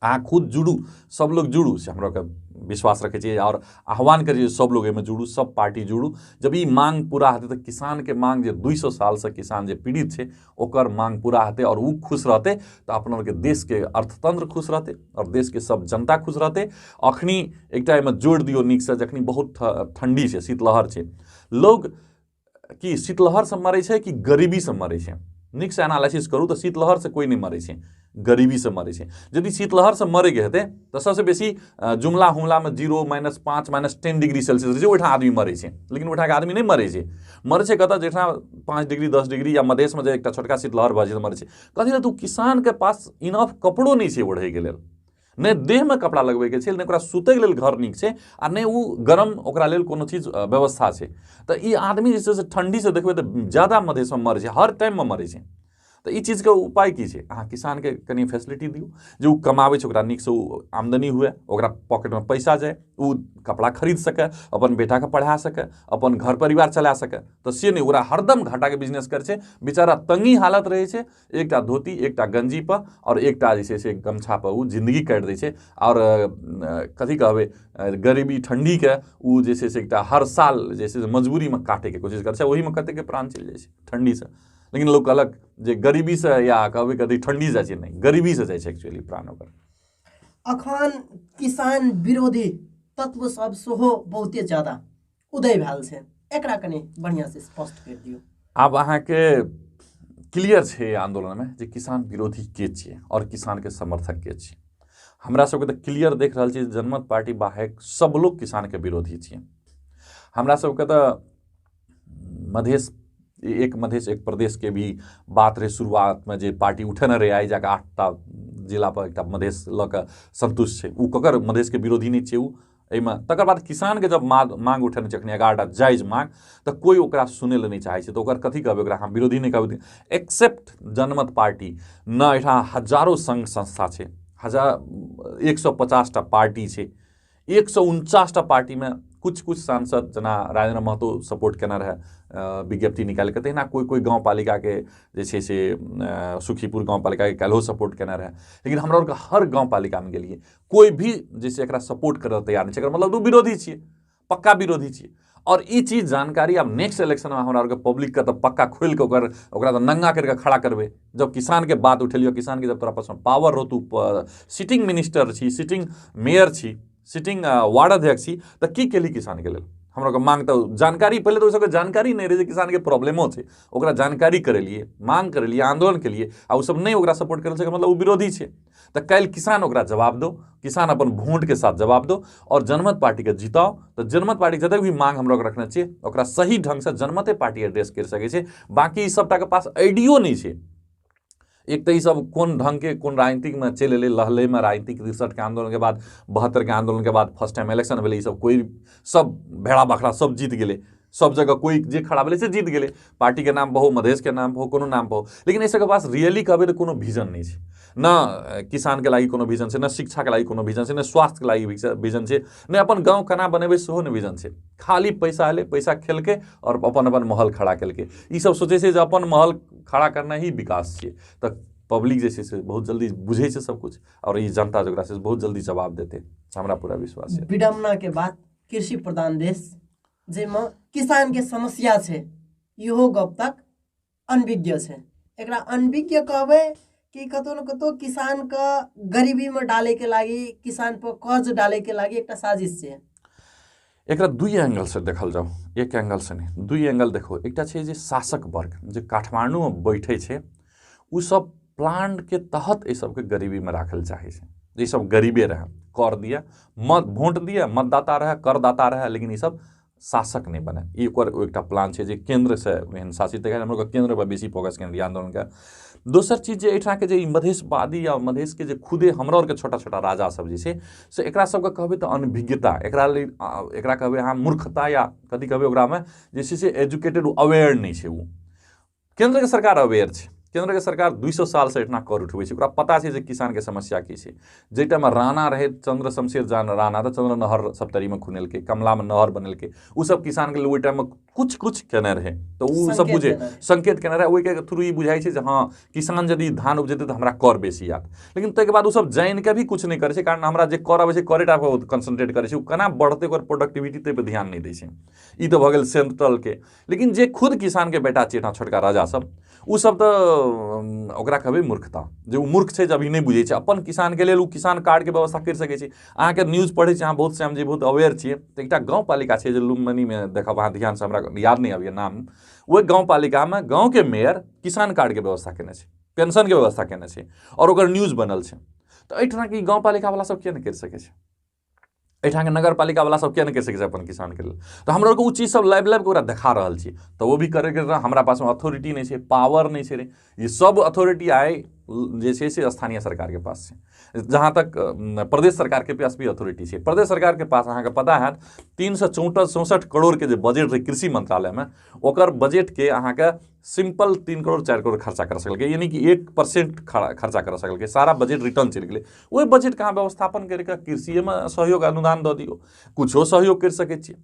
B: अहाँ खुद जुड़ू, सब लोग जुड़ू से हमरा के विश्वास रखे छिए और आह्वान करिए सब लोग एहिमे जुड़ू, सब पार्टी जुड़ू। जब ई मांग पूरा हेतै तो किसान के मांग जे 200 साल से किसान जे पीड़ित है ओकर मांग पूरा हेतै और उ खुश रहते तो अपन के देश के अर्थतंत्र खुश रहते और देश के सब जनता खुश रहते। अखनी एकटा एहिमे जोड़ दियो नीक से, जखनी बहुत ठंडी है, शीतलहर है, लोग कि शीतलहर से मरे छै कि गरीबी से मरे छै, नीक से एनालिसिस करू तो शीतलहर से कोई नहीं मरे छै, गरीबी से मरे छै। यदि शीतलहर से मरे के हेतै तो सबसे बेसी जुमला हुमला में 0, -5, -10 डिग्री सेल्सियस छै, ओहिठाम आदमी मरे छै, लेकिन ओहिठाम के आदमी नहीं मरे छै। मरे छै कतऽ, जेठाम 5 डिग्री 10 डिग्री या मधेश में जे एकटा छोटका शीतलहर भऽ जाइ मरे छै। कथी ले, तू किसान के पास इनफ कपड़ो नहीं छै ओढ़े के लेल, नहीं देह में कपड़ा लगबे के छै, नहीं ओकरा सुतै लेल घर नीक छै आ नहीं उ गरम ओकरा लेल कोनो चीज व्यवस्था छै। तो ई आदमी जे छै से ठंडी से देखबै तो ज्यादा मधेश में मरे छै, हर टाइम में मरे छै। तो ई चीज के उपाय की छै, अहाँ किसान के कनी फैसिलिटी दियौ, जे उ कमाबै छै ओकरा नीक से आमदनी हुए, ओकरा पॉकेट में पैसा जाए, उ कपड़ा खरीद सके, अपन बेटा के पढ़ा सके, अपन घर परिवार चला सके। तो से नहीं, ओकरा हरदम घाटा के बिजनेस करे छै, बेचारा तंगी हालत रहे छै, एकटा धोती एकटा गंजी पर और एकटा जे छै से गमछा पर उ जिंदगी काटि दै छै। और कथी कहबै, गरीबी ठंडी के उ जे छै से एकटा हर साल जे छै से मजबूरी में काटे के कोशिश करे छै, ओही में कते के प्राण चलि जाइ छै ठंडी से। लेकिन लोग कहलक जे गरीबी से या कहबै कथी ठंडी जाइ छै, नहीं गरीबी से जाइ छै एक्चुअली प्राण ओकर।
A: अखन किसान विरोधी तत्व सब सेहो बहुते ज्यादा उदय भेल छै, एकरा कनी बढ़िया से स्पष्ट कर दियौ।
B: आब अहाँ के क्लियर छै आंदोलन में जे किसान विरोधी के छियै और किसान के समर्थक के छियै। हमरा सबके तो क्लियर देख रहल छी जनमत पार्टी बाहेक सब लोग किसान के विरोधी छियै। हमरा सबके तो मधेश एक प्रदेश के भी बात रहे शुरुआत में, जे पार्टी उठेने रहे आई जाके 8टा जिला पर एकटा मधेश लऽ के संतुष्ट छै, उ ककर मधेश के विरोधी नहीं छै उ एहिमे। तकर बाद किसान के जब मांग उठेने छै अखनी 11टा जायज मांग, तो कोई ओकरा सुनै ले नहीं चाहे छै, तो ओकर कथी कहबै, ओकरा हम विरोधी नहीं कहबै। एक्सेप्ट जनमत पार्टी न, एहिठाम हजारों संघ संस्था छै, 150टा पार्टी छै, 149टा पार्टी में कुछ सांसद जना राजेंद्र महतो सपोर्ट केना रहे विज्ञप्ति निकाल के, तहिना कोई गाँव पालिका के जे छै से सुखीपुर गाँव पालिका के काल्हो सपोर्ट केना रहे। लेकिन हमरा और हर गाँव पालिका में गेलिए, कोई भी जैसे एकरा सपोर्ट करे तैयार नहीं छै, मतलब विरोधी छियै, पक्का विरोधी छियै। और ई चीज जानकारी अब नेक्स्ट इलेक्शन में हमरा आरके पब्लिक के तो पक्का खोल के ओकरा तो नंगा करके खड़ा करबे। जब किसान के बात उठेलियो, किसान के जब तोरा पास में पावर हो, तू सिटिंग मिनिस्टर छी, सिटिंग मेयर छी, सिटिंग वार्ड अध्यक्ष छी, तो की केली किसान के लेल? हमरा को मांग तो जानकारी, पहले तो सबके जानकारी नहीं रहे किसान के प्रॉब्लमो छै, ओकरा जानकारी करेलिए, मांग करेलिए, आंदोलन के लिए, आ उ सब नहीं ओकरा सपोर्ट करे मतलब वो विरोधी छै। तो कल किसान ओकरा जवाब दो, किसान अपन वोट के साथ जवाब दो और जनमत पार्टी के जिताओ। तो जनमत पार्टी जतक भी मांग हम लोग रखना चाहिए ओकरा सही ढंग से जनमते पार्टी एड्रेस कर सके छै। बाकी सबटा के पास आइडियो नहीं छै। एक तो सब कोन ढंग के कोन राजनीतिक में चल एले, लहले में राजनीतिक 63 के आंदोलन के बाद, 72 के आंदोलन के बाद फर्स्ट टाइम इलेक्शन भेले, सब कोई सब भेड़ा बखड़ा सब जीत गेले, सब जगह कोई जे खड़ा भेले से जीत गेले, पार्टी के नाम पर हो, मधेश के नाम पर हो, कोनो नाम पर हो। लेकिन ऐसे के पास रियली कहबे तो कोनो विजन नहीं है, न किसान के लागी कोनो विजन है, न शिक्षा के लागी कोनो विजन है, न स्वास्थ्य के लागी विजन है, न अपन गाँव केना बनेबे सेहो न विजन है। खाली पैसा एले, पैसा खेलके और अपन अपन महल खड़ा केलके। ई सब सोचे से अपन महल खड़ा करना ही विकास है। तो पब्लिक जैसे से बहुत जल्दी बुझे से सब कुछ, और ये जनता जगह से बहुत जल्दी जवाब देते, हमरा पूरा विश्वास है।
A: विडम्बना के बाद कृषि प्रधान देश जेमा किसान के समस्या छे, इहो गप तक अनभिज्ञ छे। एकरा अनभिज्ञ कहबे कि कतो न कतो किसान का गरीबी में डाले के लागी, किसान पर कर्ज डाले के लागी एक साजिश छे।
B: एकरा दुई एंगल से देखल जाओ, एक एंगल से नहीं, दुई एंगल देखो। एकटा छै जे शासक वर्ग जे काठमांडू में बैठे छे, उ सब प्लान के तहत ये सबके गरीबी में राखल चाहे छे। ये सब गरीबे रहे, कर दिया, मत वोट दिया, मतदाता रहे, करदाता रहे, लेकिन ये सब शासक नहीं बने। एक प्लान है जे केंद्र से शासित है, हम लोग केंद्र पर बेसी फोकस केंद्रीय आंदोलन का। दोसर चीज जे एहिठाम के जे मधेशवादी या मधेश के जे खुदे हमरा और के छोटा छोटा राजा सब जे छै से एकरा सबके कहबे तो अनभिज्ञता, एकरा कहबे अहाँ मूर्खता, या कथी कहबे ओकरा में जे छै से एजुकेटेड अवेयर नहीं छै। वो केंद्र के सरकार अवेयर छै, केंद्र के सरकार 200 साल से इतना कर उठबै छै, ओकरा पता छै जे किसान के समस्या की छै। जे टाइम राणा रहे, चंद्र शमशेर जान राणा, तो चंद्र नहर सप्तरी में खुनेलके, कमला में नहर बनेलके, उ सब किसान के लिए ओहि टाइम में कुछ कुछ केने रहे, तो उ सब बुझे संकेत केने रहे। ओहि के थ्रू ई बुझाई छै जे हाँ किसान यदि धान उपजेते तो हमरा कर बेसी आत। लेकिन ताहिके बाद उ सब जान के भी कुछ नहीं करे छै, कारण हमरा जे कर आबै छै करे टा पर कंसंट्रेट करे छै, उ केना बढ़ते ओकर प्रोडक्टिविटी ते पे ध्यान नहीं दै छै। ई तो भ गेल सेंट्रल के। लेकिन जे खुद किसान के बेटा छै एठाम छोटका राजा सब, उ सब तो ओकरा कहबे मूर्खता, जे उ मूर्ख छै, जब ई नहीं बुझे छै अपन किसान के लेल उ किसान कार्ड के व्यवस्था कर सके छै। अहाँ के न्यूज पढ़े छी, अहाँ बहुत श्याम जी बहुत अवेयर छियै। तो एकटा गाँव पालिका छै जे लुम्बिनी में देखब अहाँ ध्यान से, हमरा याद नहीं आबैया नाम, ओहि गाँव पालिका में गाँव के मेयर किसान कार्ड के व्यवस्था केने छै, पेंशन के व्यवस्था केने छै, और ओकर न्यूज बनल छै। तो एहिठाम के गाँव पालिका वाला सब किया नहीं कर सके छै, एठाम के नगर पालिका वाला सब किया नहीं कर सके छै अपन किसान के लिए। तो हम लोग को उ चीज सब लाइव लाइव ओकरा देखा रहल छी, तो वो भी करे के हमरा पास में अथॉरिटी नहीं छै, पावर नहीं छै रे। ये सब अथॉरिटी आए जे छै से स्थानीय सरकार के पास छै। जहाँ तक प्रदेश सरकार के पास भी अथॉरिटी छै। प्रदेश सरकार के पास अहाँ के पता है 364 करोड़ के जे बजट रहे कृषि मंत्रालय में, ओकर बजट के अहाँ के सिंपल 3 करोड़ 4 करोड़ खर्चा कर सकल, यानी कि 1% खर्चा कर सकल, सारा बजट रिटर्न चल गए। वही बजट कहाँ व्यवस्थापन करके कृषि में सहयोग अनुदान दऽ दियो, कुछो सहयोग कर सके छियै।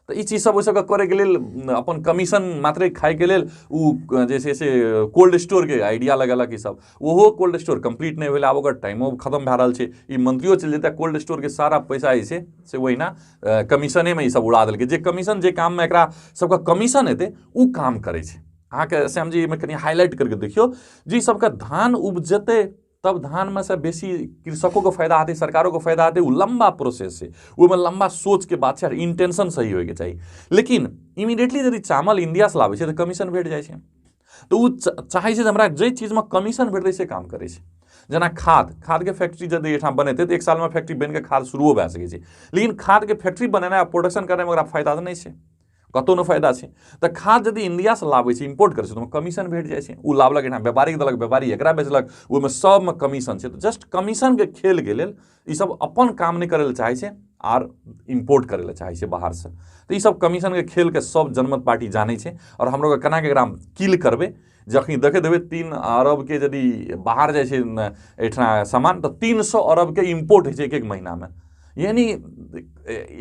B: तो ई चीज सब ओहि सबके करे के लेल अपन कमीशन मात्रे खाए के लेल उ जे छै से कोल्ड स्टोर के आइडिया लगेलक। ई सब ओहो कोल्ड स्टोर कंप्लीट नहीं भेलै, आब ओकर टाइमो खत्म भए रहल छै। ई मंत्रियो चलि जेतै, कोल्ड स्टोर के सारा पैसा जे छै से ओहिना कमीशने में ई सब उड़ा देलकै। जे कमीशन, जे काम में एकरा सबके कमीशन हेतै उ काम करे छै। अहाँके श्याम जी में कनी हाईलाइट करके देखियो, जी सबके धान उपजते तब धान में से बेसी कृषकों को फायदा आते, सरकारों को फायदा आते। वो लंबा प्रोसेस है, वो में लंबा सोच के बात है, इंटेंशन सही होके चाहिए। लेकिन इमीडिएटली यदि चावल इंडिया से लाबै छै तो कमीशन भेट जाइ छै। तो वो चाहे छै हमरा जे चीज में कमीशन भेटतै से काम करे छै। जेना खाद के फैक्ट्री यदि एठाम बनेतै तो 1 साल में फैक्ट्री बन के खाद शुरू भए सकै छै। लेकिन खाद के फैक्ट्री बनेनाइ, प्रोडक्शन करने में ओकरा फायदा तो नहीं छै, कतौ न फायदा छै। तो खाद यदि इंडिया से लाबै छै, इम्पोर्ट करे छै, तो कमीशन भेट जाइ छै। उ लावलक एठाम व्यापारी के देलक, व्यापारी एकरा बेचलक, ओहिमे सब में कमीशन छै। तो जस्ट कमीशन के खेल के लेल ई सब अपन काम नहीं करे ले चाहे छै, आर इम्पोर्ट करे ले चाहे छै बाहर से। तो ई सब कमीशन के खेल के सब जनमत पार्टी जाने छै। और हम लोग केना के एकरा किल करबे, जखनी देखे देबै 3 अरब के यदि बाहर जाइ छै एठाम सामान, तो 300 अरब के इम्पोर्ट होइ छै एक महीना में। यानी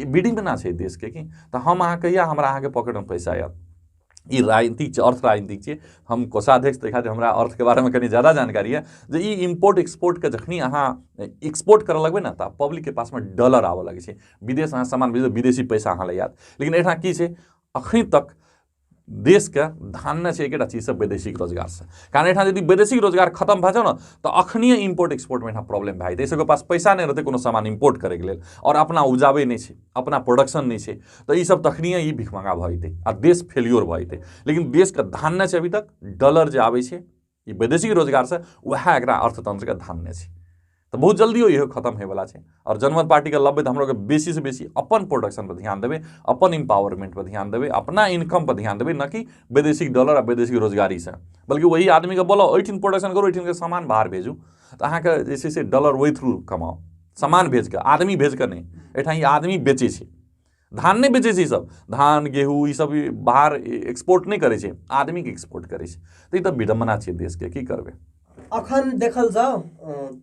B: बिडिंग ना छै देश के कि, तो हम अहाँ कहिया हमरा अहाँ के पॉकेट में पैसा आयत। ई राजनीतिक छै, अर्थ राजनीतिक छै। हम कोषाध्यक्ष तै खातिर हमरा अर्थ के बारे में कनी ज़्यादा जानकारी है जे ई इम्पोर्ट एक्सपोर्ट के जखनी अहाँ एक्सपोर्ट करऽ लगबै ने तऽ पब्लिक के पास में डॉलर आबऽ लगै छै। विदेश अहाँ सामान भेजबै विदेशी पैसा अहाँ लए आयत। लेकिन एहिठाम की छै, अखनी तक देश के धान्य छै एकेटा चीज से वैदेशिक रोजगार से। कारण एहिठाम यदि वैदेशिक रोजगार खत्म भए जाओ ना तो अखनिए इम्पोर्ट एक्सपोर्ट में एहिठाम प्रॉब्लम भए जेतै। सबके पास पैसा नहीं रहतै कोनो सामान इम्पोर्ट करे के लेल, और अपना उपजाबै नहीं छै, अपना प्रोडक्शन नहीं छै, तो ई सब तखनिए ई भिखमंगा भए जेतै आ देश फेल्योर भए जेतै। लेकिन देश के धान्य छै अभी तक, डॉलर जे आबै छै ई वैदेशिक रोजगार से, वएह एकरा अर्थतंत्र के धान्य छै। तो बहुत जल्दी इहो खत्म होयवला छै। और जनमत पार्टी के लब्बे तो हम लोग बेसी से बेसी अपन प्रोडक्शन पर ध्यान देवे, अपन एम्पावरमेंट पर ध्यान देवे, अपना इनकम पर ध्यान देवे, न कि वैदेशिक डॉलर आ वैदेशिक रोजगारी से। बल्कि वही आदमी के बोलो एठिन प्रोडक्शन करो, एठिन के सामान बाहर भेजू, तो अहाँके जे छै से डॉलर वही थ्रू कमाओ, सामान भेज के, आदमी भेज के नहीं। एठाम ई आदमी बेचे छै, धान नहीं बेचे छै, ई सब धान गेहूँ ई सब बाहर एक्सपोर्ट नहीं करे छै, आदमी के एक्सपोर्ट करे छै। तो ई तो विडम्बना छै देश के, की करबे।
A: अखन देखल जाओ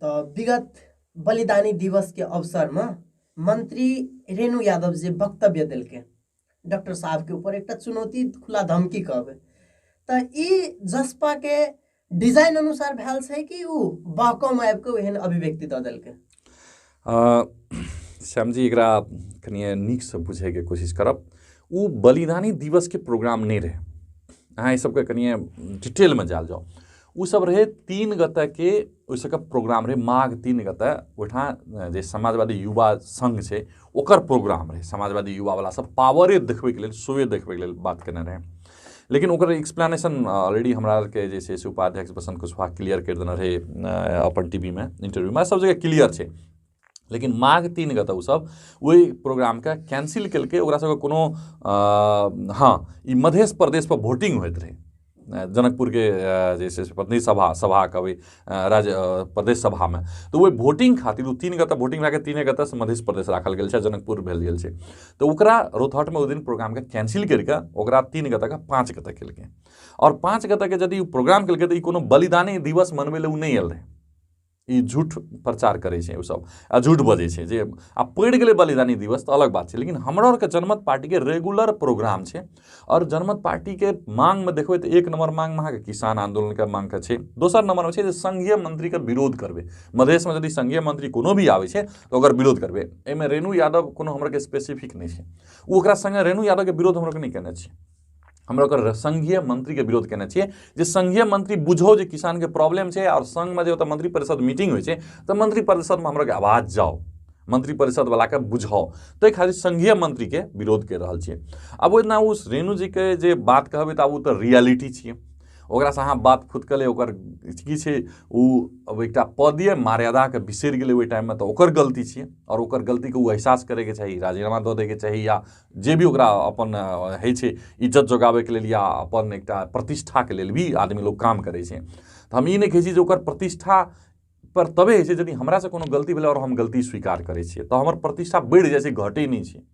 A: तो विगत बलिदानी दिवस के अवसर में मंत्री रेणु यादव जी वक्तव्य दिलके डॉक्टर साहब के ऊपर एक चुनौती खुला धमकी कहबे, तो ई जसपा के डिजाइन अनुसार भैल छै कि उ बहकम आबि के एहन अभिव्यक्ति दऽ देलकै।
B: श्याम जी एकरा कनिए नीक से बुझे के कोशिश करब। उ बलिदानी दिवस के प्रोग्राम नहीं रहे, अहाँ ई सबके कनिए डिटेल में जाल जाओ। उ सब रहे 3 गते के ओहि सबके प्रोग्राम रहे, माघ 3 गते ओहिठाम जे समाजवादी युवा संघ छै ओकर प्रोग्राम रहे। समाजवादी युवा वाला सब पावरे देखबे के लेल, शोए देखबे के लेल बात केने रहे। लेकिन ओकर एक्सप्लेनेशन ऑलरेडी हमरा के जे छै से उपाध्यक्ष बसंत कुशवाहा क्लियर कर देने रहे अपन टीवी में, इंटरव्यू में, सब जगह क्लियर छै। लेकिन माघ 3 गते उ सब वही प्रोग्राम के कैंसिल केलकै। ओकरा सबके कोनो हाँ ई मध्य प्रदेश पर वोटिंग होइत रहे, जनकपुर के जे छै से प्रतिनिधि सभा कहबै राज्य प्रदेश सभा में, तो वही वोटिंग खातिर 3 गते वोटिंग लए के 3 गते से मध्य प्रदेश राखल गेल छै, जनकपुर भेल गेल छै। तो ओकरा रोहतहट में ओ दिन प्रोग्राम के कैंसिल करके ओकरा 3 गते के 5 गते केलकै। और 5 गते के यदि प्रोग्राम केलकै तो ई कोनो बलिदानी दिवस मनबै ले उ नहीं आयल रहे। ई झूठ प्रचार करे छै, उ सब आ झूठ बजे छै जे आ पड़ि गेलै बलिदानी दिवस तो अलग बात छै। लेकिन हमरा और के जनमत पार्टी के रेगुलर प्रोग्राम छै, और जनमत पार्टी के मांग में देखबै तो 1 नंबर मांग में अहाँके किसान आंदोलन के मांग के छै, दोसर नंबर में छै जे संघीय मंत्री के विरोध करबे। मधेश में यदि संघीय मंत्री कोनो भी आबै छै तो ओकर विरोध करबे। एहिमे रेणु यादव कोनो हमरा के स्पेसिफिक नहीं छै, उ ओकरा संगे रेणु यादव के विरोध हमरा के नहीं केने छै, हमरा ओकर संघीय मंत्री के विरोध केने छियै जे संघीय मंत्री बुझो जे किसान के प्रॉब्लम छै। और संघ में जे ओतऽ मंत्री परिषद मीटिंग होइ छै तऽ मंत्री परिषद में हमरा के आवाज जाओ, मंत्री परिषद वाला के बुझाओ, ताहि खातिर संघीय मंत्री के विरोध कर रहल छियै। अब ओना उस रेणु जी के जे बात कहबै तऽ आब उ तऽ रियलिटी छियै, ओकरा से अहाँ बात फुदकले ओकर की छै उ अब एकटा पदीय मर्यादा के बिसरि गेलै ओहि टाइम में, तऽ ओकर गलती छियै। और ओकर गलती के उ एहसास करे के चाही, राजीनामा दऽ दै के चाही, या जे भी ओकरा अपन है छै इज्जत जोगाबै के लेल या अपन एकटा प्रतिष्ठा के लेल भी आदमी लोग काम करे छै। तऽ हम ई नहि कहै छी जे ओकर प्रतिष्ठा पर तबे होइ छै यदि हमरा से कोनो गलती भेलै और हम गलती स्वीकार करै छियै तऽ हमर प्रतिष्ठा बढ़ि जाइ छै, घटै नहि छै।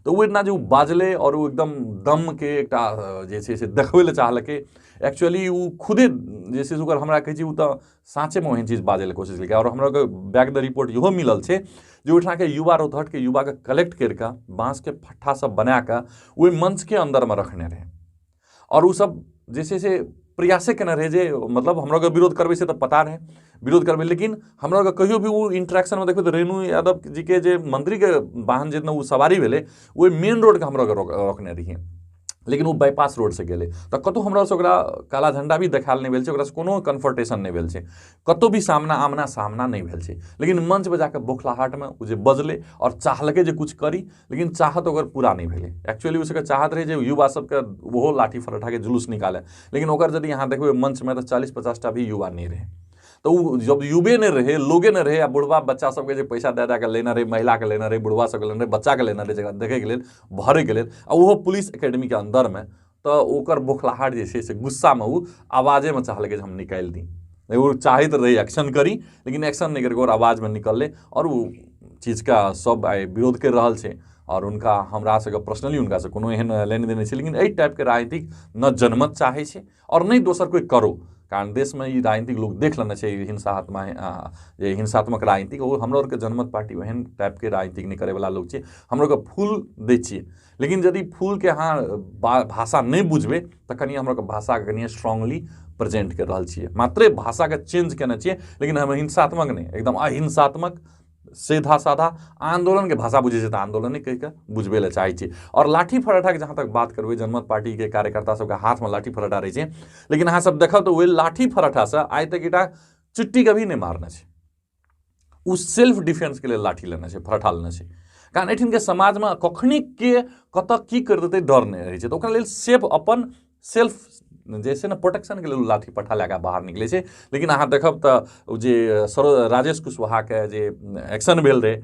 B: तो वो इतना जो बाजले और वो एकदम दम के एकटा जे छै से देखबै लए चाहलकै, एक्चुअली वो खुदे जे छै से ओकर हमरा कहै छी उ तऽ साँचे में ओहन चीज बाजै लए कोशिश केलकै। और हमरा के बैक द रिपोर्ट इहो मिलल छै जे ओहिठाम के युवा रोहतहट के युवा के कलेक्ट करके बाँस के फट्ठा सब बना के ओहि मंच के अंदर में रखने रहे, और उ सब जे छै से प्रयासे केने रहे जे मतलब हमरा के विरोध करबै से तऽ पता रहे विरोध करबै। लेकिन हमरा के कहियो भी वो इंटरेक्शन में देखबै तो रेणु यादव जी के जे मंत्री के वाहन जितना वो सवारी भेलै वो मेन रोड के हमरा के रोकने रहिए, लेकिन वो बाईपास रोड से गेलै तऽ कतहु हमरा से ओकरा काला झंडा भी देखायल नहीं भेल छै, ओकरा से कोनो कन्फर्टेशन नहीं भेल छै, कतहु भी आमना सामना नहीं भेल छै। लेकिन मंच पर जाकर बोखलाहाट में वो जे बजले और चाहलकै जे कुछ करी, लेकिन चाहत ओकर पूरा नहीं भेलै। एक्चुअली उसके चाहत रहे जे युवा सबके ओहो लाठी फरठा के जुलूस निकाले, लेकिन ओकर यदि यहाँ देखबै मंच में तो 40-50 टा भी युवा नहीं रहे। तो जब युवे नहीं रहे, लोगे नहीं रहे, आ बुढ़वा बच्चा सबके जे पैसा दे के लेना रहे, महिला के लेना रहे, बुढ़वा सबके लेना रहे, बच्चा के लेना रहे जगह देखे के लेल, भरे के लेल, आ ओहो पुलिस एकेडमी के अंदर में, तो ओकर बोखलाहट जे छै से गुस्सा में वो आवाजे में चाहलकै जे हम निकालि दी। वो चाहैत रहे एक्शन करी, लेकिन एक्शन नहीं करके और आवाज में निकलले, और वो चीज का सब आइ विरोध कर रहल छै। और उनका हमरा सबके पर्सनली उनका से कोनो एहन लेने देने छै, लेकिन एहि टाइप के राजनीतिक न जनमत चाहे छै और नहीं दोसर कोई करो। कारण देश में ई राजनीतिक लोग देख लेना चाहिए हिंसात्मक राजनीतिक। और हम लोग के जनमत पार्टी वहन टाइप के राजनीतिक नहीं करे वाला लोग छे। हम लोग के फूल दै छिए, लेकिन यदि फूल के अहाँ भाषा नहीं बुझबे तो कनी हम लोग भाषा के कनी स्ट्रांगली प्रेजेंट कर रहा छिए। मात्रे भाषा के चेंज करना चाहिए, लेकिन हम हिंसात्मक नहीं, एकदम अहिंसात्मक सीधा साधा आंदोलन के भाषा बुझे तो आंदोलन नहीं कह बुझबे ले चाहे छी। और लाठी फरठा के जहाँ तक बात करबे, जनमत पार्टी के कार्यकर्ता सबके हाथ में लाठी फरठा रहे छे, लेकिन अहाँ सब देखब तो वे लाठी फरठा से आइ तक इटा चुट्टी कभी नहीं मारना छे। उ सेल्फ डिफेंस के लिए लाठी लेना छे, फरठा लेना छे। कारण एठिन के समाज में कखनी के कत की कर देते डर नहीं रहे छे, तो ओकरा लेल सेफ अपन सेल्फ जैसे ना प्रोटेक्शन के लिए लाठी पठा लगा बाहर निकले छे। लेकिन अहाँ देखब तो जे राजेश कुशवाहा के जे एक्शन भेल रहे,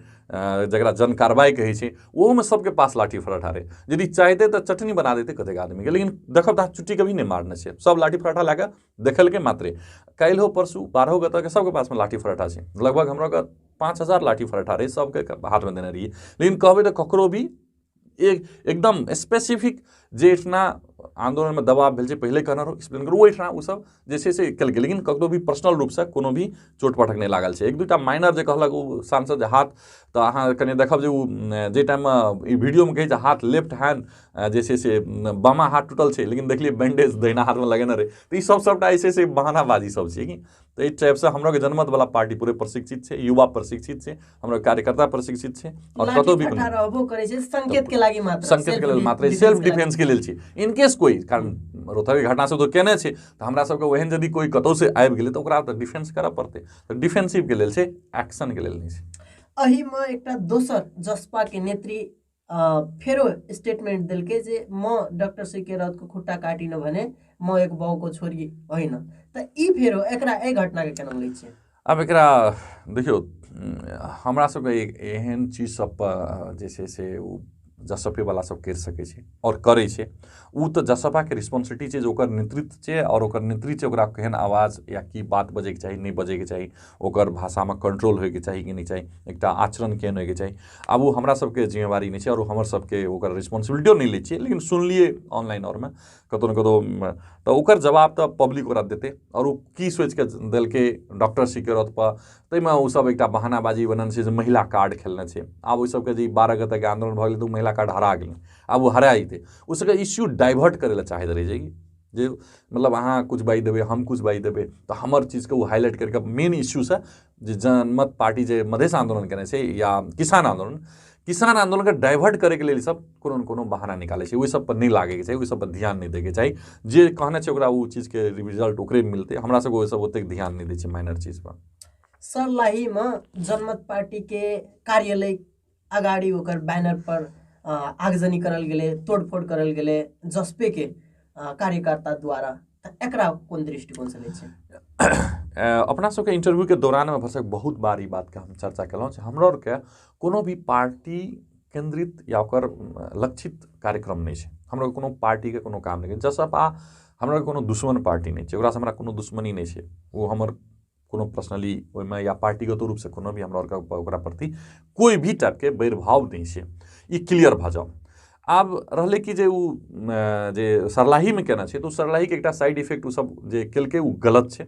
B: जरा जन कार्रवाई कहे छे, वो में सबके पास लाठी फरठा रहे। यदि चाहते तो चटनी बना देते कतेक आदमी के, लेकिन देखब तो चुट्टी कभी नहीं मारने छे, सब लाठी फरठा लगा देखल के मात्रे। कल हो परसू 12 गत के सबके पास में लाठी फरठा छे, लगभग हमरा का 5000 लाठी फरठा रहे, सबके हाथ में देने रहिए। लेकिन कहबे तो ककरो भी एकदम स्पेसिफिक जे इतना आंदोलन में दबाव भेल छै, पहले कहना रहो एक्सप्लेन करू, ओहिठाम ओ सब जे छै से कल के, लेकिन ककरो भी पर्सनल रूप से कोनो भी चोट पटक नहीं लागल छै। एक दूटा माइनर जे कहलक ओ सांसद हाथ, तो अहाँ कनि देखब जे टाइम में ई वीडियो में कहे छै हाथ लेफ्ट हैंड जे छै से बामा हाथ टूटल छै, लेकिन देखलिए बैंडेज दहिना हाथ में लगेने रहे। तो ई सबटा ऐसे से बहानाबाजी सब छै कि। तो इस टाइप से हमरा के जनमत वाला पार्टी पूरे प्रशिक्षित है, युवा प्रशिक्षित है, हमरा कार्यकर्ता प्रशिक्षित है। और कतो भी
A: संकेत के लागि मात्र,
B: संकेत के लेल मात्र, सेल्फ डिफेंस के लेल छै। इनकेस कोई कारण रोहतक घटना से तो केने छै, तो हमरा सबके ओहन यदि कोई कतौ से आबि गेलै तो ओकरा तो डिफेंस करऽ पड़तै। तो डिफेंसिव के लेल छै, एक्शन के लेल नहीं छै।
A: अही में एकटा दोसर जसपा के नेत्री फेरो स्टेटमेंट दिलके जे म डॉक्टर सीके राउत को खुट्टा काटी न भने म एक बाउ को छोरी होइन। त ई फेरो एकरा ए घटना के केना लै छै?
B: अब एकरा देखियो, हमरा सबके एहन चीज सब पर जे छै से जसपे वाला सब कर सके छै और करे छै। उ तो जसपा के रिस्पॉन्सिबिलिटी छै, जो ओकर नेतृत्व छै, और ओकर नेतृत्व छै ओकरा केहन आवाज या की बात बजे के चाहिए, नहीं बजे के चाहिए, ओकर भाषा में कंट्रोल होय के चाहिए कि नहीं चाहिए, एकटा आचरण केहन होय के चाहिए। अब वो हमरा सबके जिम्मेवारी नहीं छै और हमर सबके ओकर रिस्पॉन्सिबिलिटियो नहीं लै छियै। लेकिन सुनलिए ऑनलाइन और में कतौ न कतौ, तो ओकर जवाब तो पब्लिक ओकरा देते। और वो की सोच के देलके डॉक्टर सीके राउत पर, तैमे ओ सब एकटा बहानाबाजी बनन छै जे महिला कार्ड खेलने छै। आब ओइ सबके जे 12 गते के आंदोलन भऽ गेलै तो महिला कार्ड हरा गेलै, आब वो हरा जेतै। ओ सबके इश्यू डाइवर्ट करे ला चाहैत रहे छै जे मतलब अहाँ कुछ बाई देबै, हम कुछ बाई देबै, तो हमर चीज के वो हाईलाइट करके मेन इश्यू से जे जनमत पार्टी जे मधेश आंदोलन केने छै या किसान आंदोलन के डाइवर्ट करे के लिए सब कोनो न कोनो बहाना निकाले छै। ओइ सब पर नहीं लागे के चाहिए, ओइ सब पर ध्यान नहीं दे के चाहिए। जे कहने छै ओकरा वो चीज के रिजल्ट ओकरे मिलते, हमरा सबके ओइ सब ओतेक ध्यान नहीं दै छै माइनर चीज पर।
A: सर्लाही में जनमत पार्टी के कार्यालय अगाडि ओकर बैनर पर आगजनी करल गेले, तोड़फोड़ करल गेले जसपे के कार्यकर्ता द्वारा। त एकरा कोन दृष्टिकोण से लै छै?
B: अपना सबके इंटरव्यू के दौरान में भरसक बहुत बार ई बात के हम चर्चा केलहुँ। हमरा और के कोनो भी पार्टी केंद्रित या ओकर लक्षित कार्यक्रम नहीं छै। हमरा कोनो पार्टी के कोनो काम नहीं। जसपा हमरा कोनो दुश्मन पार्टी नहीं छै, ओकरा से हमरा कोनो दुश्मनी नहीं छै। वो हमर कोनो पर्सनली ओहिमे या पार्टीगत रूप से कोनो भी हमरा ओकरा प्रति कोई भी टाइप के वैरभाव नहीं छै, ई क्लियर भऽ जाओ। आब रहले कि जे जे सरलाही में केना छै, तो सरलाही के एकटा साइड इफेक्ट उ सब जे केलकै उ गलत छै।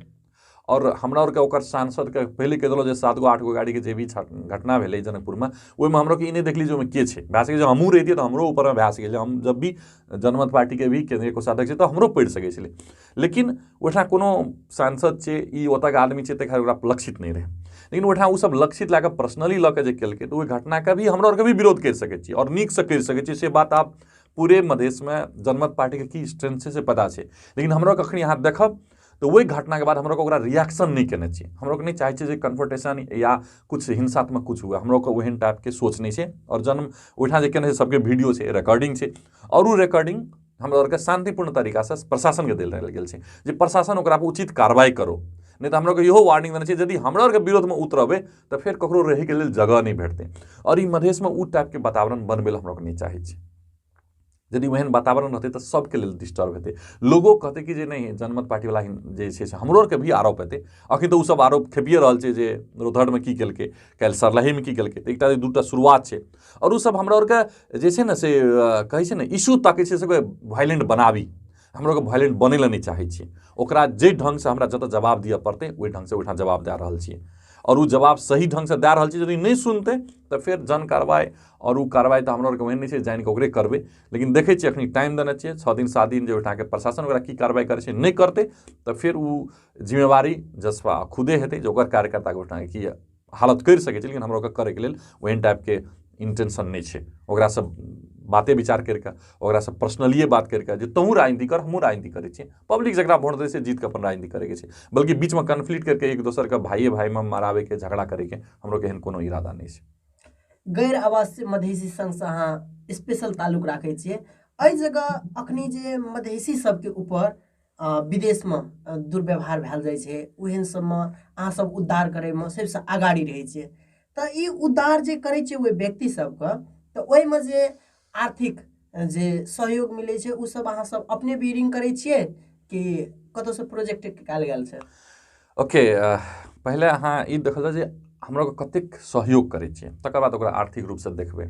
B: और हमरा और के ओकर सांसद के पहले कह देलो जे 7 गो 8 गो गाड़ी के जे भी घटना भेलै जनकपुर में, ओहिमे हमरो के ई नहीं देखली जे ओहिमे के छै। भए सकै जे हमहूँ रहितियै तो हमरो ऊपर में भए सकै जे हम जब भी जनमत पार्टी के भी केंद्रीय कोषाध्यक्ष छै तो हमरो पड़ि सकै छलै। लेकिन ओहिठाम कोनो सांसद छै, ई ओतऽ के आदमी छै, तऽ खैर ओकरा लक्षित नहीं रहे। लेकिन ओहिठाम ओ सब लक्षित लए कऽ पर्सनली लऽ कऽ जे केलकै, तो ओहि घटना के भी हमरा और के भी विरोध कर सकै छी और नीक से कर सकै छी। से बात आप पूरे मधेश में जनमत पार्टी के की स्ट्रेंथ से पता छै। लेकिन हमरा कखनी अहाँ देखब तो वही घटना के बाद हम ओकरा रिएक्शन नहीं करना चाहिए। हम लोग नहीं चाहे जे कन्फ्रंटेशन या कुछ हिंसात्मक कुछ हुआ, हम लोग को ओहन टाइप के सोच नहीं है। और जन्म ओहिठाम जे केने सबके वीडियो है, रिकॉर्डिंग है, और वो रिकॉर्डिंग हम लोग के शांतिपूर्ण तरीका से प्रशासन के दिल गेल छै जे प्रशासन ओकरा पर उचित कार्रवाई करो। नहीं तो हम लोग इहो वार्निंग देना चाहिए, यदि हमरा और के विरोध में उतरबे तो फिर ककरो रहे के लिए जगह नहीं भेटते। और ई मधेश में उ टाइप के वातावरण बनबे हम लोग नहीं चाहे छी। यदि ओहन वातावरण रहते तो सबके लिए डिस्टर्ब हेतै। लोगो कहते कि जे नहीं जनमत पार्टी वाला जे छै से हमरो के भी आरोप हेतै। अखन तो उ सब आरोप खेपिए रहल छै जे रोहतड़ में की केलकै, काल्हि सरलाही में की केलकै। तो एकटा दूटा शुरुआत छै और उ सब हमरा और के जे छै ने से कहै छै ने इशू ताकै छै सबके वायलेंट बनाबी। हम लोग वायलेंट बने ला नहीं चाहे छिए, ओकरा जे ढंग से हमरा जत जवाब दिए पड़ते वही ढंग से ओहिठाम जवाब दे रहल छिए, और वो जवाब सही ढंग से दे रहल छिए। यदि नहीं सुनते तो फिर जन कार्रवाई, और वो कार्रवाई तो हमरा ओहन नहीं छै जानि के ओकरे करबे, लेकिन देखे छिए अखनी टाइम देने छिए 6 दिन 7 दिन जे ओहिठाम के प्रशासन ओकरा की कार्रवाई करे छै, नहीं करते तो फिर वो जिम्मेवारी जसपा खुदे हेतै जे ओकर कार्यकर्ता के ओहिठाम की हालत कर सके छै, लेकिन हमरा ओकरा करे के लेल ओहन टाइप के इंटेंशन नहीं छै। ओकरा सब बातें विचार करके, ओकरा से पर्सनलिए बात करके जे तहूँ राजनीति कर हमहूँ राजनीति करे छिए, पब्लिक जकरा वोट दे से जीत के अपन राजनीति करे के छै, बल्कि बीच में कन्फ्लिक्ट करके एक दोसर के भाइये भाई में मारावे के झगड़ा करे के हमरो के एहन कोनो इरादा नहीं छै।
A: गैर आवासीय मधेसी संघ से अहाँ स्पेशल ताल्लुक राखै छियै, एहि जगह अखनी जे मधेसी सबके ऊपर विदेश में दुर्व्यवहार भेल जाइ छै, ओहन सबमे अहाँ सब उद्धार करैमे सबसे अगाड़ी रहै छियै, तऽ ई उद्धार जे करै छै ओहि व्यक्ति सबके, तऽ ओहिमे जे आर्थिक जे सहयोग मिलै छै उ सब अहाँ सब अपने बीरिंग करै छियै कि कतौ से प्रोजेक्ट कयल गेल छै?
B: ओके, पहले अहाँ ई देखल जे हमरा कतेक सहयोग करै छियै, तकर बाद ओकरा आर्थिक रूप से देखबै।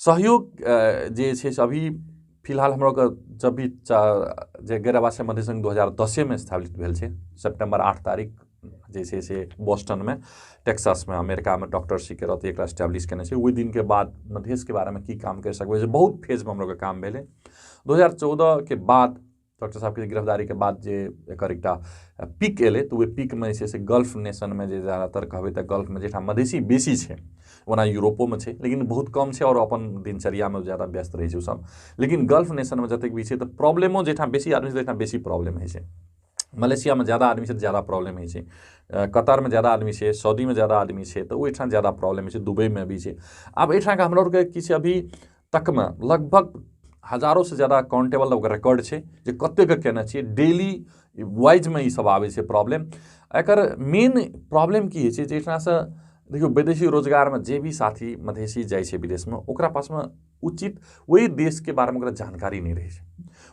B: सहयोग जे छै से अभी फिलहाल हमरा जब भी जे गैर आवासीय मधेसी संघ 2010 में स्थापित भेल छै, सितंबर 8 तारीख जे छै से बोस्टन में टेक्सास में अमेरिका में डॉक्टर सी के रहते एकरा एस्टैब्लिश केने छै। ओहि दिन के बाद मधेश के बारे में की काम कर सकबै जे बहुत फेज में हम लोग के काम भेलै। 2014 के बाद डॉक्टर साहब के गिरफ्तारी के बाद जे एकर एकटा पीक एले, तो वे पीक में जे छै से गल्फ नेशन में जे ज़्यादातर कहबै तऽ गल्फ में जेठाम मधेसी बेसी छै, ओना यूरोपो में छै लेकिन बहुत कम छै, और अपन दिनचर्या में ज़्यादा व्यस्त रहै छै सब, लेकिन गल्फ नेशन में जतेक भी छै तऽ प्रॉब्लमो जेठाम बेसी आदमी से जेठाम बेसी प्रॉब्लम होइ छै। मलेशिया में ज़्यादा आदमी से ज़्यादा प्रॉब्लम होइ छै, कतर में ज़्यादा आदमी छै, सऊदी में ज़्यादा आदमी छै, तो ओहिठाम ज़्यादा प्रॉब्लम होइ छै, दुबई में भी छै। आब एहिठाम के हमरा लोग की छै अभी तक में लगभग हजारों से ज़्यादा काउंटेबल रिकॉर्ड छै जे कतेक केने छियै, डेली वाइज में ई सब आबै छै प्रॉब्लम। एकर मेन प्रॉब्लम की होइ छै जे एहिठाम से देखियो विदेशी रोजगार में जे भी साथी मधेसी जाइ छै विदेश में, ओकरा पास में उचित वही देश के बारे में ओकरा जानकारी नहीं रहे छै।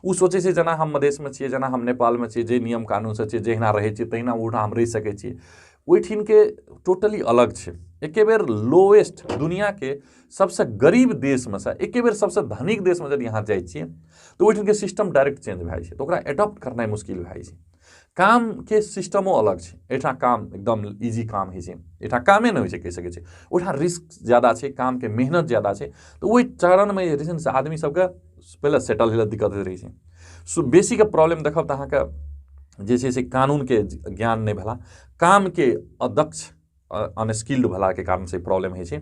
B: उ सोचे छै जेना हम मधेश में छियै, जेना हम नेपाल में छियै, जे नियम कानून से छियै, जहिना रहै छियै तहिना ओहिठाम हम रहि सकै छियै, ओहिठिन के टोटली अलग छै। एके बेर लोएस्ट दुनिया के सबसे गरीब देश में से एके बेर सबसे धनिक देश में यदि यहाँ जाइ छियै तो ओहिठिन के सिस्टम डायरेक्ट चेंज भए जाइ छै, तो ओकरा एडॉप्ट करनाइ मुश्किल भए जाइ छै। काम के सिस्टमो अलग छै, एहिठाम काम एकदम इजी काम होइ छै, एहिठाम कामे नहि होइ छै कहि सकै छै, ओहिठाम रिस्क ज़्यादा छै, काम के मेहनत ज़्यादा छै, तो ओहि चरण में जे छै से आदमी सबके पहले सेटल होइ दिक्कत होइत रहै छै। सो बेसी के प्रॉब्लम देखब तऽ अहाँके जे छै से कानून के ज्ञान नहीं भेला, काम के अदक्ष अनस्किल्ड भला के कारण से प्रॉब्लम होइ छै।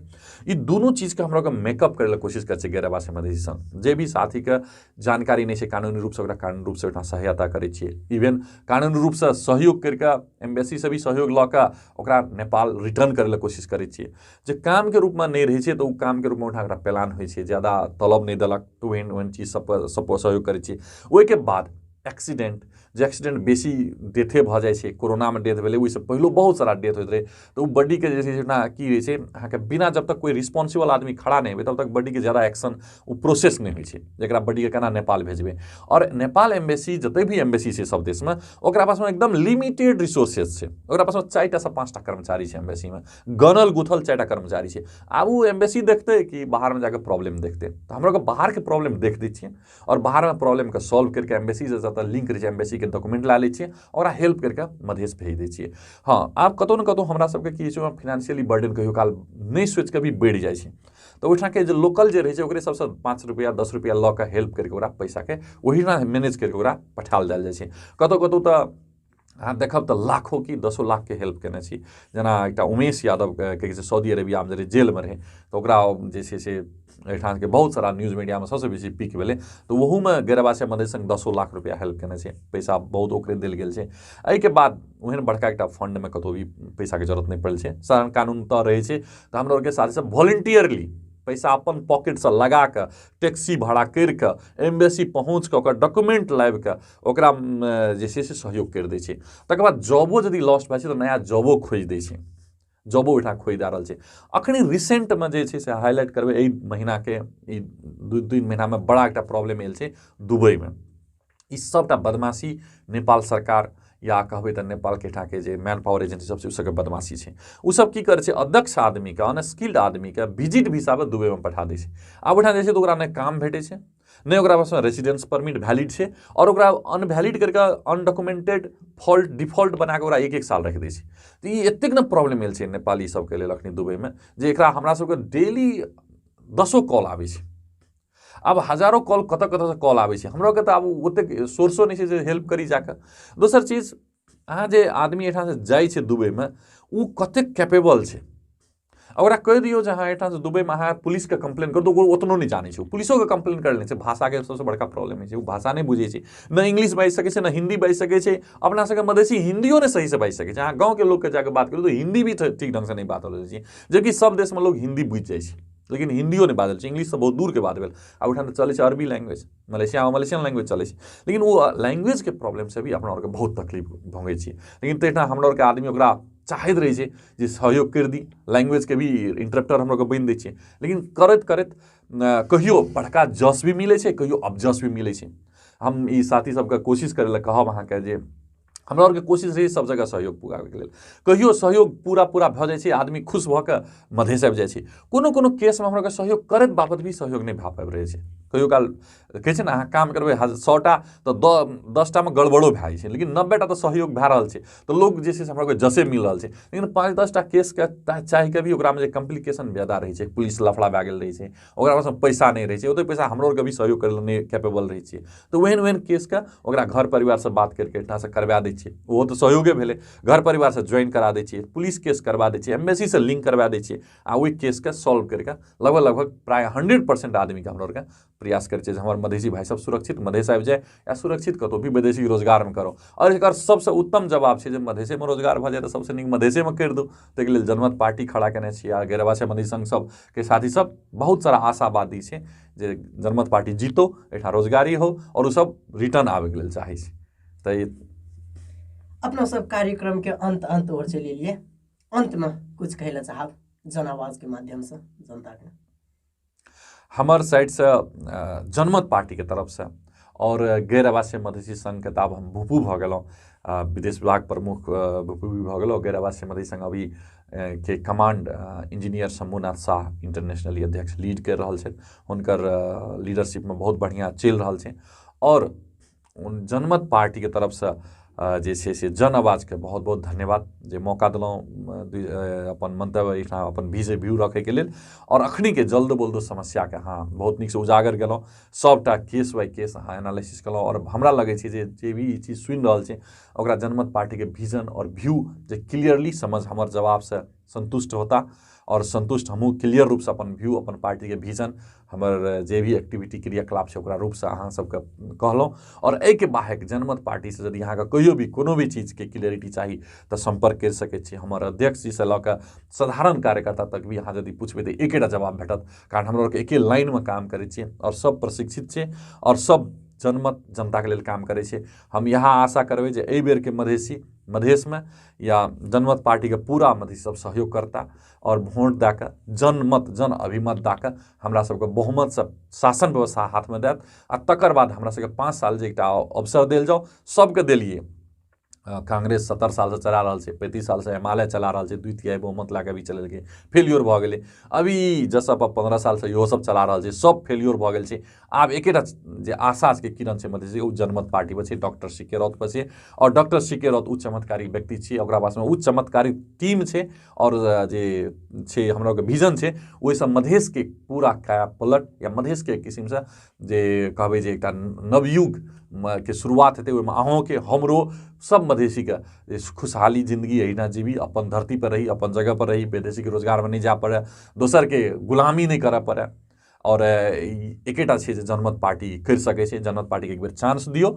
B: ई दुनू चीज के हमरा मेकअप करे कोशिश करे छै गैर आवासीय मधेसी संघ। जे भी साथी के जानकारी नहीं छै कानूनी रूप से ओकरा कानूनी रूप से ओहिठाम सहायता करे छियै, इवन कानूनी रूप से सहयोग करके एम्बेसी से भी सहयोग लऽ कऽ ओकरा नेपाल रिटर्न करे कोशिश करे छियै। जे काम के रूप में नहीं रहे छै तो काम के रूप में ओहिठाम ओकरा प्लान होइ छै, ज्यादा तलब नहीं देलक तो ओहन चीज सब सहयोग करे छियै। ओहिके बाद एक्सीडेंट, जे एक्सीडेंट बेसी डेथे भऽ जाइ छै, कोरोना में डेथ भेलै, ओहिसँ पहिलो बहुत सारा डेथ होइत रहै, तो बॉडी के जे छै ना की होइ छै अहाँके बिना जब तक कोई रिस्पॉन्सिबल आदमी खड़ा नहीं होइ तब तक बॉडी के ज्यादा एक्शन ओ प्रोसेस नहीं होइ छै, जकरा बॉडी के केना नेपाल भेजबै। और नेपाल एम्बेसी जते भी एम्बेसी छै सब देश में, ओकरा पास में एकदम लिमिटेड रिसोर्सेज छै, ओकरा पास में 4टा से 5टा कर्मचारी छै एम्बेसी में, गनल गुथल 4टा कर्मचारी छै। आब वो एम्बेसी देखते कि बाहर में जाकर प्रॉब्लम देखते, तो हम लोग बाहर के प्रॉब्लम देख दै छियै और बाहर में प्रॉब्लम के सॉल्व करके एम्बेसी से जतऽ लिंक रहे छै एम्बेसी के डॉक्यूमेंट ला लै छियै, ओकरा हेल्प करके मधेश भेज दै छियै। हाँ, आब कतौ न कतौ हमरा सबके की छै फाइनेंशियली बर्डन कहियो काल नहीं सोच के भी बढ़ि जाइ छै, तो ओहिठाम के जे लोकल जे रहै छै ओकरे सबसे 5 रुपया 10 रुपया लऽ के हेल्प करके ओकरा पैसा के ओहिना मैनेज करके ओकरा पठायल जायल जाइ छै। कतौ कतौ तऽ अहाँ देखब तऽ लाखों की 10 लाख के हेल्प केने छी। जेना एकटा उमेश यादव के सऊदी अरेबिया में जेल में रहे, तो ओकरा जे छै से एहिठाम के बहुत सारा न्यूज मीडिया में सबसे बेसी पीक भेलै, तो वहू में गैर आवासीय मधेसी संघ 10 लाख रुपया हेल्प केने छै, पैसा बहुत ओकरे देल गेल छै। एहिके बाद ओहन बड़का एकटा फंड में कतौ भी पैसा के जरूरत नहीं पड़ल छै, साधारण कानून तऽ रहै छै, तो हमरा लोग के साथ सब वॉलंटियरली पैसा अपन पॉकेट से लगा के टैक्सी भाड़ा करके एम्बेसी पहुँच के ओकर डॉक्यूमेंट लाबि के ओकरा जे छै से सहयोग कर दै छै। तकर बाद जॉबो यदि लॉस्ट भए छै तो नया जॉबो खोज दै छै, जॉबो ओहिठाम खोज दे रहल छै। अखनी रिसेंट में जे छै से हाईलाइट करबै एहि महीना के ई 2-3 महीना में बड़ा एकटा प्रॉब्लम आयल छै दुबई में। ई सबटा बदमाशी नेपाल सरकार या कहबै तऽ नेपाल के ठाम के जे मैन पावर एजेंसी सब छै उ सबके बदमाशी छै। उ सब की करे छै अदक्ष आदमी के अनस्किल्ड आदमी के विजिट वीसा पर दुबई में पठा दै छै। आब ओहिठाम जे छै तऽ ओकरा नहि काम भेटै छै, नहीं ओकरा पास में रेसिडेंस परमिट वैलिड है और ओकरा अनवैलिड करके अनडॉक्यूमेंटेड फॉल्ट डिफॉल्ट बना के ओकरा 1-1 साल रख दै छै। तो ये एतेक न प्रॉब्लम भेल छै नेपाली सबके लेल अखनी दुबई में जे एकरा हमरा सबके डेली 10 कॉल आबै छै। अब हजारों कॉल कत से कॉल आबै छै, हमरा के तो अब ओतेक सोर्सो नहीं छै जे हेल्प करी जाके। दोसर चीज अहाँ जे आदमी एठाम से जाइ छै दुबई में उ कतेक कैपेबल छै, ओकरा कह दियो जे हाँ एठाम से दुबई में अहाँ पुलिस के कंप्लेन कर दो, वो ओतनो नहीं जाने छै, पुलिसो के कंप्लेन कर ले छै। भाषा के सबसे बड़का प्रॉब्लम है, भाषा नहीं बुझे छै, न इंग्लिश बाजि सकै छै न हिंदी बाजि सकै छै। अपना सबके मधेसी हिंदियो नहीं सही से बाजि सकै छै। अहाँ गाँव के लोग के जाके बात करू तो हिंदी भी ठीक ढंग से नहीं बात हो छै, जबकि सब देश में लोग हिंदी बुझि जाइ छै लेकिन हिंदियो नहीं बाजल छै, इंग्लिश से बहुत दूर के बात भेल। अब उठान चले छै अरबी लैंग्वेज, मलेशियन लैंग्वेज चले छै, लेकिन वो लैंग्वेज के प्रॉब्लम से भी अपना और के बहुत तकलीफ भोगै छी। लेकिन तेना हमरा और के आदमी ओकरा चाहैत रहे छै जे सहयोग कर दी, लैंग्वेज के भी इंटरप्रेटर हम लोग बनि दै छियै, लेकिन करैत करैत कहियो बड़का जस भी मिले छै, कहियो अपजस भी मिले छै। हम ई साथी सबके कोशिश करे ला कहब अहाँके जे हमरा और के कोशिश रही सब जगह सहयोग पुगाबे के लेल। कहियो सहयोग पूरा भऽ जाइ छै, आदमी खुश भऽ के मधेस आबि जाइ छै। कोनो केस में हमरा के सहयोग करैत बाबत भी सहयोग नहीं भऽ पाबि रहै छै। कहियो काल कहै छै ने अहाँ काम करबै 100टा तो 10टा में गड़बड़ो भए जाइ छै, लेकिन 90टा तो सहयोग भए रहल छै, तो लोग जे छै से हमरा के जसे मिल रहल छै। लेकिन 5-10टा केस के चाहि के भी ओकरा में जे कॉम्प्लिकेशन ज्यादा रहै छै, पुलिस लफड़ा भए गेल रहै छै, ओकरा पास पैसा नहीं रहै छै, ओते पैसा हमरो के भी सहयोग करे नहीं कैपेबल रहै छै, तो ओहन केस के ओकरा घर परिवार से बात करके एठाम से करवा दै छियै। वो तो सहयोगे भेलै, घर परिवार से ज्वाइन करा दै छियै, पुलिस केस करवा दै छियै, एम्बेसी से लिंक करवा दै छियै, आ ओहि केस के सॉल्व करके लगभग प्राय 100% आदमी के हमरा और के प्रयास करै छै जे हमर मधेसी भाई सब सुरक्षित मधेस आबि जाए या सुरक्षित कतौ भी विदेशी रोजगार में करो। और एकर सबसे उत्तम जवाब छै जे मधेसे में रोजगार भऽ जाए तो सबसे नीक मधेसे में कर दू। ताहि लेल जनमत पार्टी खड़ा केने छी आ गैरवासी मधेसी संघ सब के साथी सब बहुत सारा आशावादी छै जे जनमत पार्टी जीतो, एठाम रोजगारी हो और उ सब रिटर्न आबे के लेल चाहै छै। तो
A: अपना सब कार्यक्रम के अंत ओर चली लिए, अंत में कुछ कहला चाहब जन आवाज के माध्यम से जनता के।
B: हमार साइड से जनमत पार्टी के तरफ से और गैर आवासीय मधेसी संघ के ताब हम भूपू भऽ गेलौं, विदेश विभाग प्रमुख भूपू भी भऽ गेलौं। गैर आवासीय मधेसी संघ अभी के command engineer Shambhunath Shah internationally अध्यक्ष लीड कर रहल छै, हुनकर लीडरशिप में बहुत बढ़िया चलि रहल छै। और जनमत पार्टी के तरफ से जे छै से जन आवाज के बहुत बहुत धन्यवाद जे मौका देलौं अपन मंतव्य एठाम अपन व्यू रखे के लेल। और अखनी के जल्द बोल्दो समस्या के अहाँ बहुत नीक से उजागर केलौं, सबटा केस बाय केस अहाँ एनालिसिस केलौं। और हमरा लगे छै जे भी ई चीज सुनि रहल छै ओकरा जनमत पार्टी के विजन और व्यू जे क्लियरली समझ हमर जवाब से संतुष्ट होता, और संतुष्ट हमहूँ क्लियर रूप से अपन व्यू अपन पार्टी के विजन हमर जे भी एक्टिविटी क्रियाकलाप छै ओकरा रूप से अहाँ सबके कहलौं। और एहि के बाहेक जनमत पार्टी से यदि अहाँके कहियो भी कोनो भी चीज के क्लियरिटी चाही तो संपर्क कर सकै छी। हमर अध्यक्ष जी से लऽ कऽ साधारण कार्यकर्ता तक भी अहाँ यदि पूछबै तो एकेटा जवाब भेटत, कारण हमरा लोग एके लाइन में काम करै छियै और सब प्रशिक्षित छै और सब जनमत जनता के लेल काम करे छै। हम यहाँ आशा करबै जे एहि बेर के मधेश में या जनमत पार्टी के पूरा मधेसी सब सहयोग करता और वोट दे के जनमत जन अभिमत दे के हमरा सबके बहुमत से शासन व्यवस्था हाथ में देत। आ तकर बाद हमरा सबके 5 साल जे एकटा अवसर देल जाओ, सबके देलिए। कांग्रेस 70 साल से चला रहा है, 35 साल से हिमालय चला रहा है, 2/3 बहुमत ला के भी चलेलकै, फेल्योर भऽ गेलै। अभी जसप 15 साल से इहो सब चला रहा है, सब फेल्योर भऽ गेल छै। आब एकेटा जे आशा के किरण छै मधेसी ओ जनमत पार्टी पर छै, डॉक्टर सी के रौत पर छै। और डॉक्टर सी के रौत उ चमत्कारी व्यक्ति छै, ओकरा पास में उ चमत्कारी टीम छै और जे छै हमरा के विजन छै ओहि सब मधेश के पूरा काया पलट या मधेश के किस्म से जे कहबै जे एकटा नवयुग के शुरुआत हेतै, ओहिमे अहूँके हमरो सब मधेसी के खुशहाली जिंदगी एहिना जीवी, अपन धरती पर रही, अपन जगह पर रही, विदेशी के रोजगार में नहीं जा पड़े, दोसर के गुलामी नहीं करऽ पड़े। और एकेटा छै जे जनमत पार्टी कर सकै छै। जनमत पार्टी के एक बेर चांस दियो,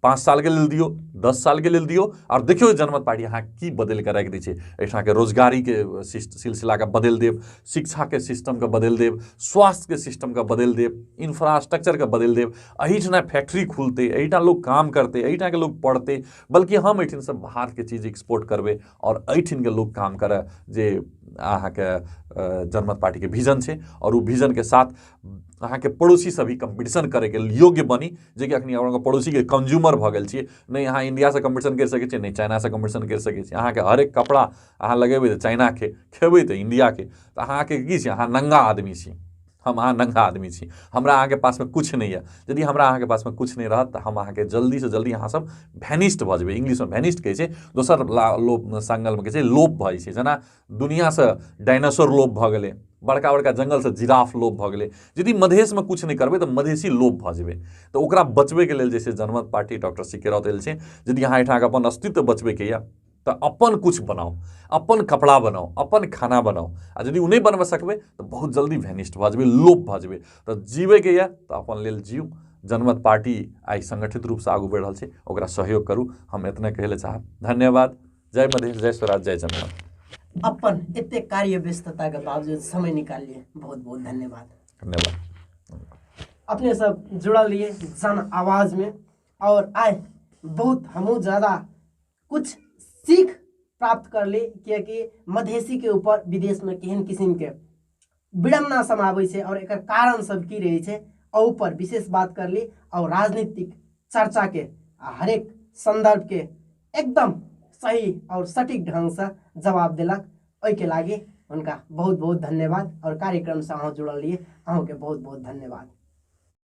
B: 5 साल के लेल दियो, 10 साल के लेल दियो, और देखियो जनमत पार्टी अहाँ की बदल के राखि दै छै। एहिठाम के रोजगारी के सिलसिला के बदल देब, शिक्षा के सिस्टम के बदल देब, स्वास्थ्य के सिस्टम के बदल देब, इंफ्रास्ट्रक्चर के बदल देब। एहिठाम फैक्ट्री खुलते, एहिठाम लोग काम करते, एहिठाम के लोग पढ़ते, बल्कि हम एहिठाम से बाहर के चीज एक्सपोर्ट करबै और एहिठाम के लोग काम करे जे अहाँके जनमत पार्टी के विजन छै। और उ विजन के साथ अहाँके पड़ोसी से भी कंपटीशन करे के योग्य बनी, जे कि अखनी अहाँके पड़ोसी के कंज्यूमर भऽ गेल छियै। नहीं अहाँ इंडिया से कंपटीशन कर सकै छियै, नहीं चाइना से कंपटीशन कर सकै छियै। अहाँके हरेक कपड़ा अहाँ लगेबै तऽ चाइना के, खेबै तऽ इंडिया के, तऽ अहाँके की छै, अहाँ नंगा आदमी छी। हम अहाँ नंगा आदमी छी, हमरा अहाँके पासमे कुछ नहीं है। यदि हमरा अहाँके पासमे कुछ नहीं रहत तऽ हम अहाँके जल्दी से जल्दी अहाँ सब भैनिस्ट भऽ जेबै। इंग्लिशमे भैनिस्ट कहै छै, दोसर लोप सांगलमे कहै छै लोप भऽ जाइ छै। जेना दुनियासँ डायनासोर लोप भऽ गेलै, बड़का बड़का जंगलसँ जिराफ लोप भऽ गेलै। यदि मधेशमे कुछ नहीं करबै तऽ मधेसी लोप भऽ जेबै। तऽ ओकरा बचबैके लेल जे छै जनमत पार्टी डॉक्टर सी के राउत आयल छै। यदि अहाँ एहिठाम अपन अस्तित्व बचबैके यऽ तऽ अपन कुछ बनाओ, अपन कपड़ा बनाओ, अपन खाना बनाओ। आ यदि ओ नहीं बनबऽ सकबै तऽ बहुत जल्दी भैनिस्ट भऽ जेबै, लोप भऽ जेबै। तऽ जीबैके यऽ तऽ अपन लेल जीउ। जनमत पार्टी आइ संगठित रूपसँ आगू बढ़ि रहल छै, ओकरा सहयोग करू। हम एतने कहै लए चाहब। धन्यवाद। जय मधेश, जय स्वराज, जय जनमत।
A: अपन एते कार्य व्यस्तता के बावजूद समय निकालिए, बहुत बहुत धन्यवाद।
B: धन्यवाद।
A: अपने सब जुड़ल रहिए जन आवाज में, और आए बहुत हमू ज़्यादा कुछ सीख प्राप्त कर ली, क्योंकि मधेसी के ऊपर विदेश में केहन किस्म के विडम्बना समावे छै और एकर कारण सब की रहे छै, और ऊपर विशेष बात कर ली। और राजनीतिक चर्चा के हरेक संदर्भ के एकदम सही और सटीक ढंग से जवाब दिलक। ओहि के लागी उनका बहुत बहुत धन्यवाद। और कार्यक्रम से अहाँ जुड़ल रहिए, अहूँ के बहुत बहुत धन्यवाद।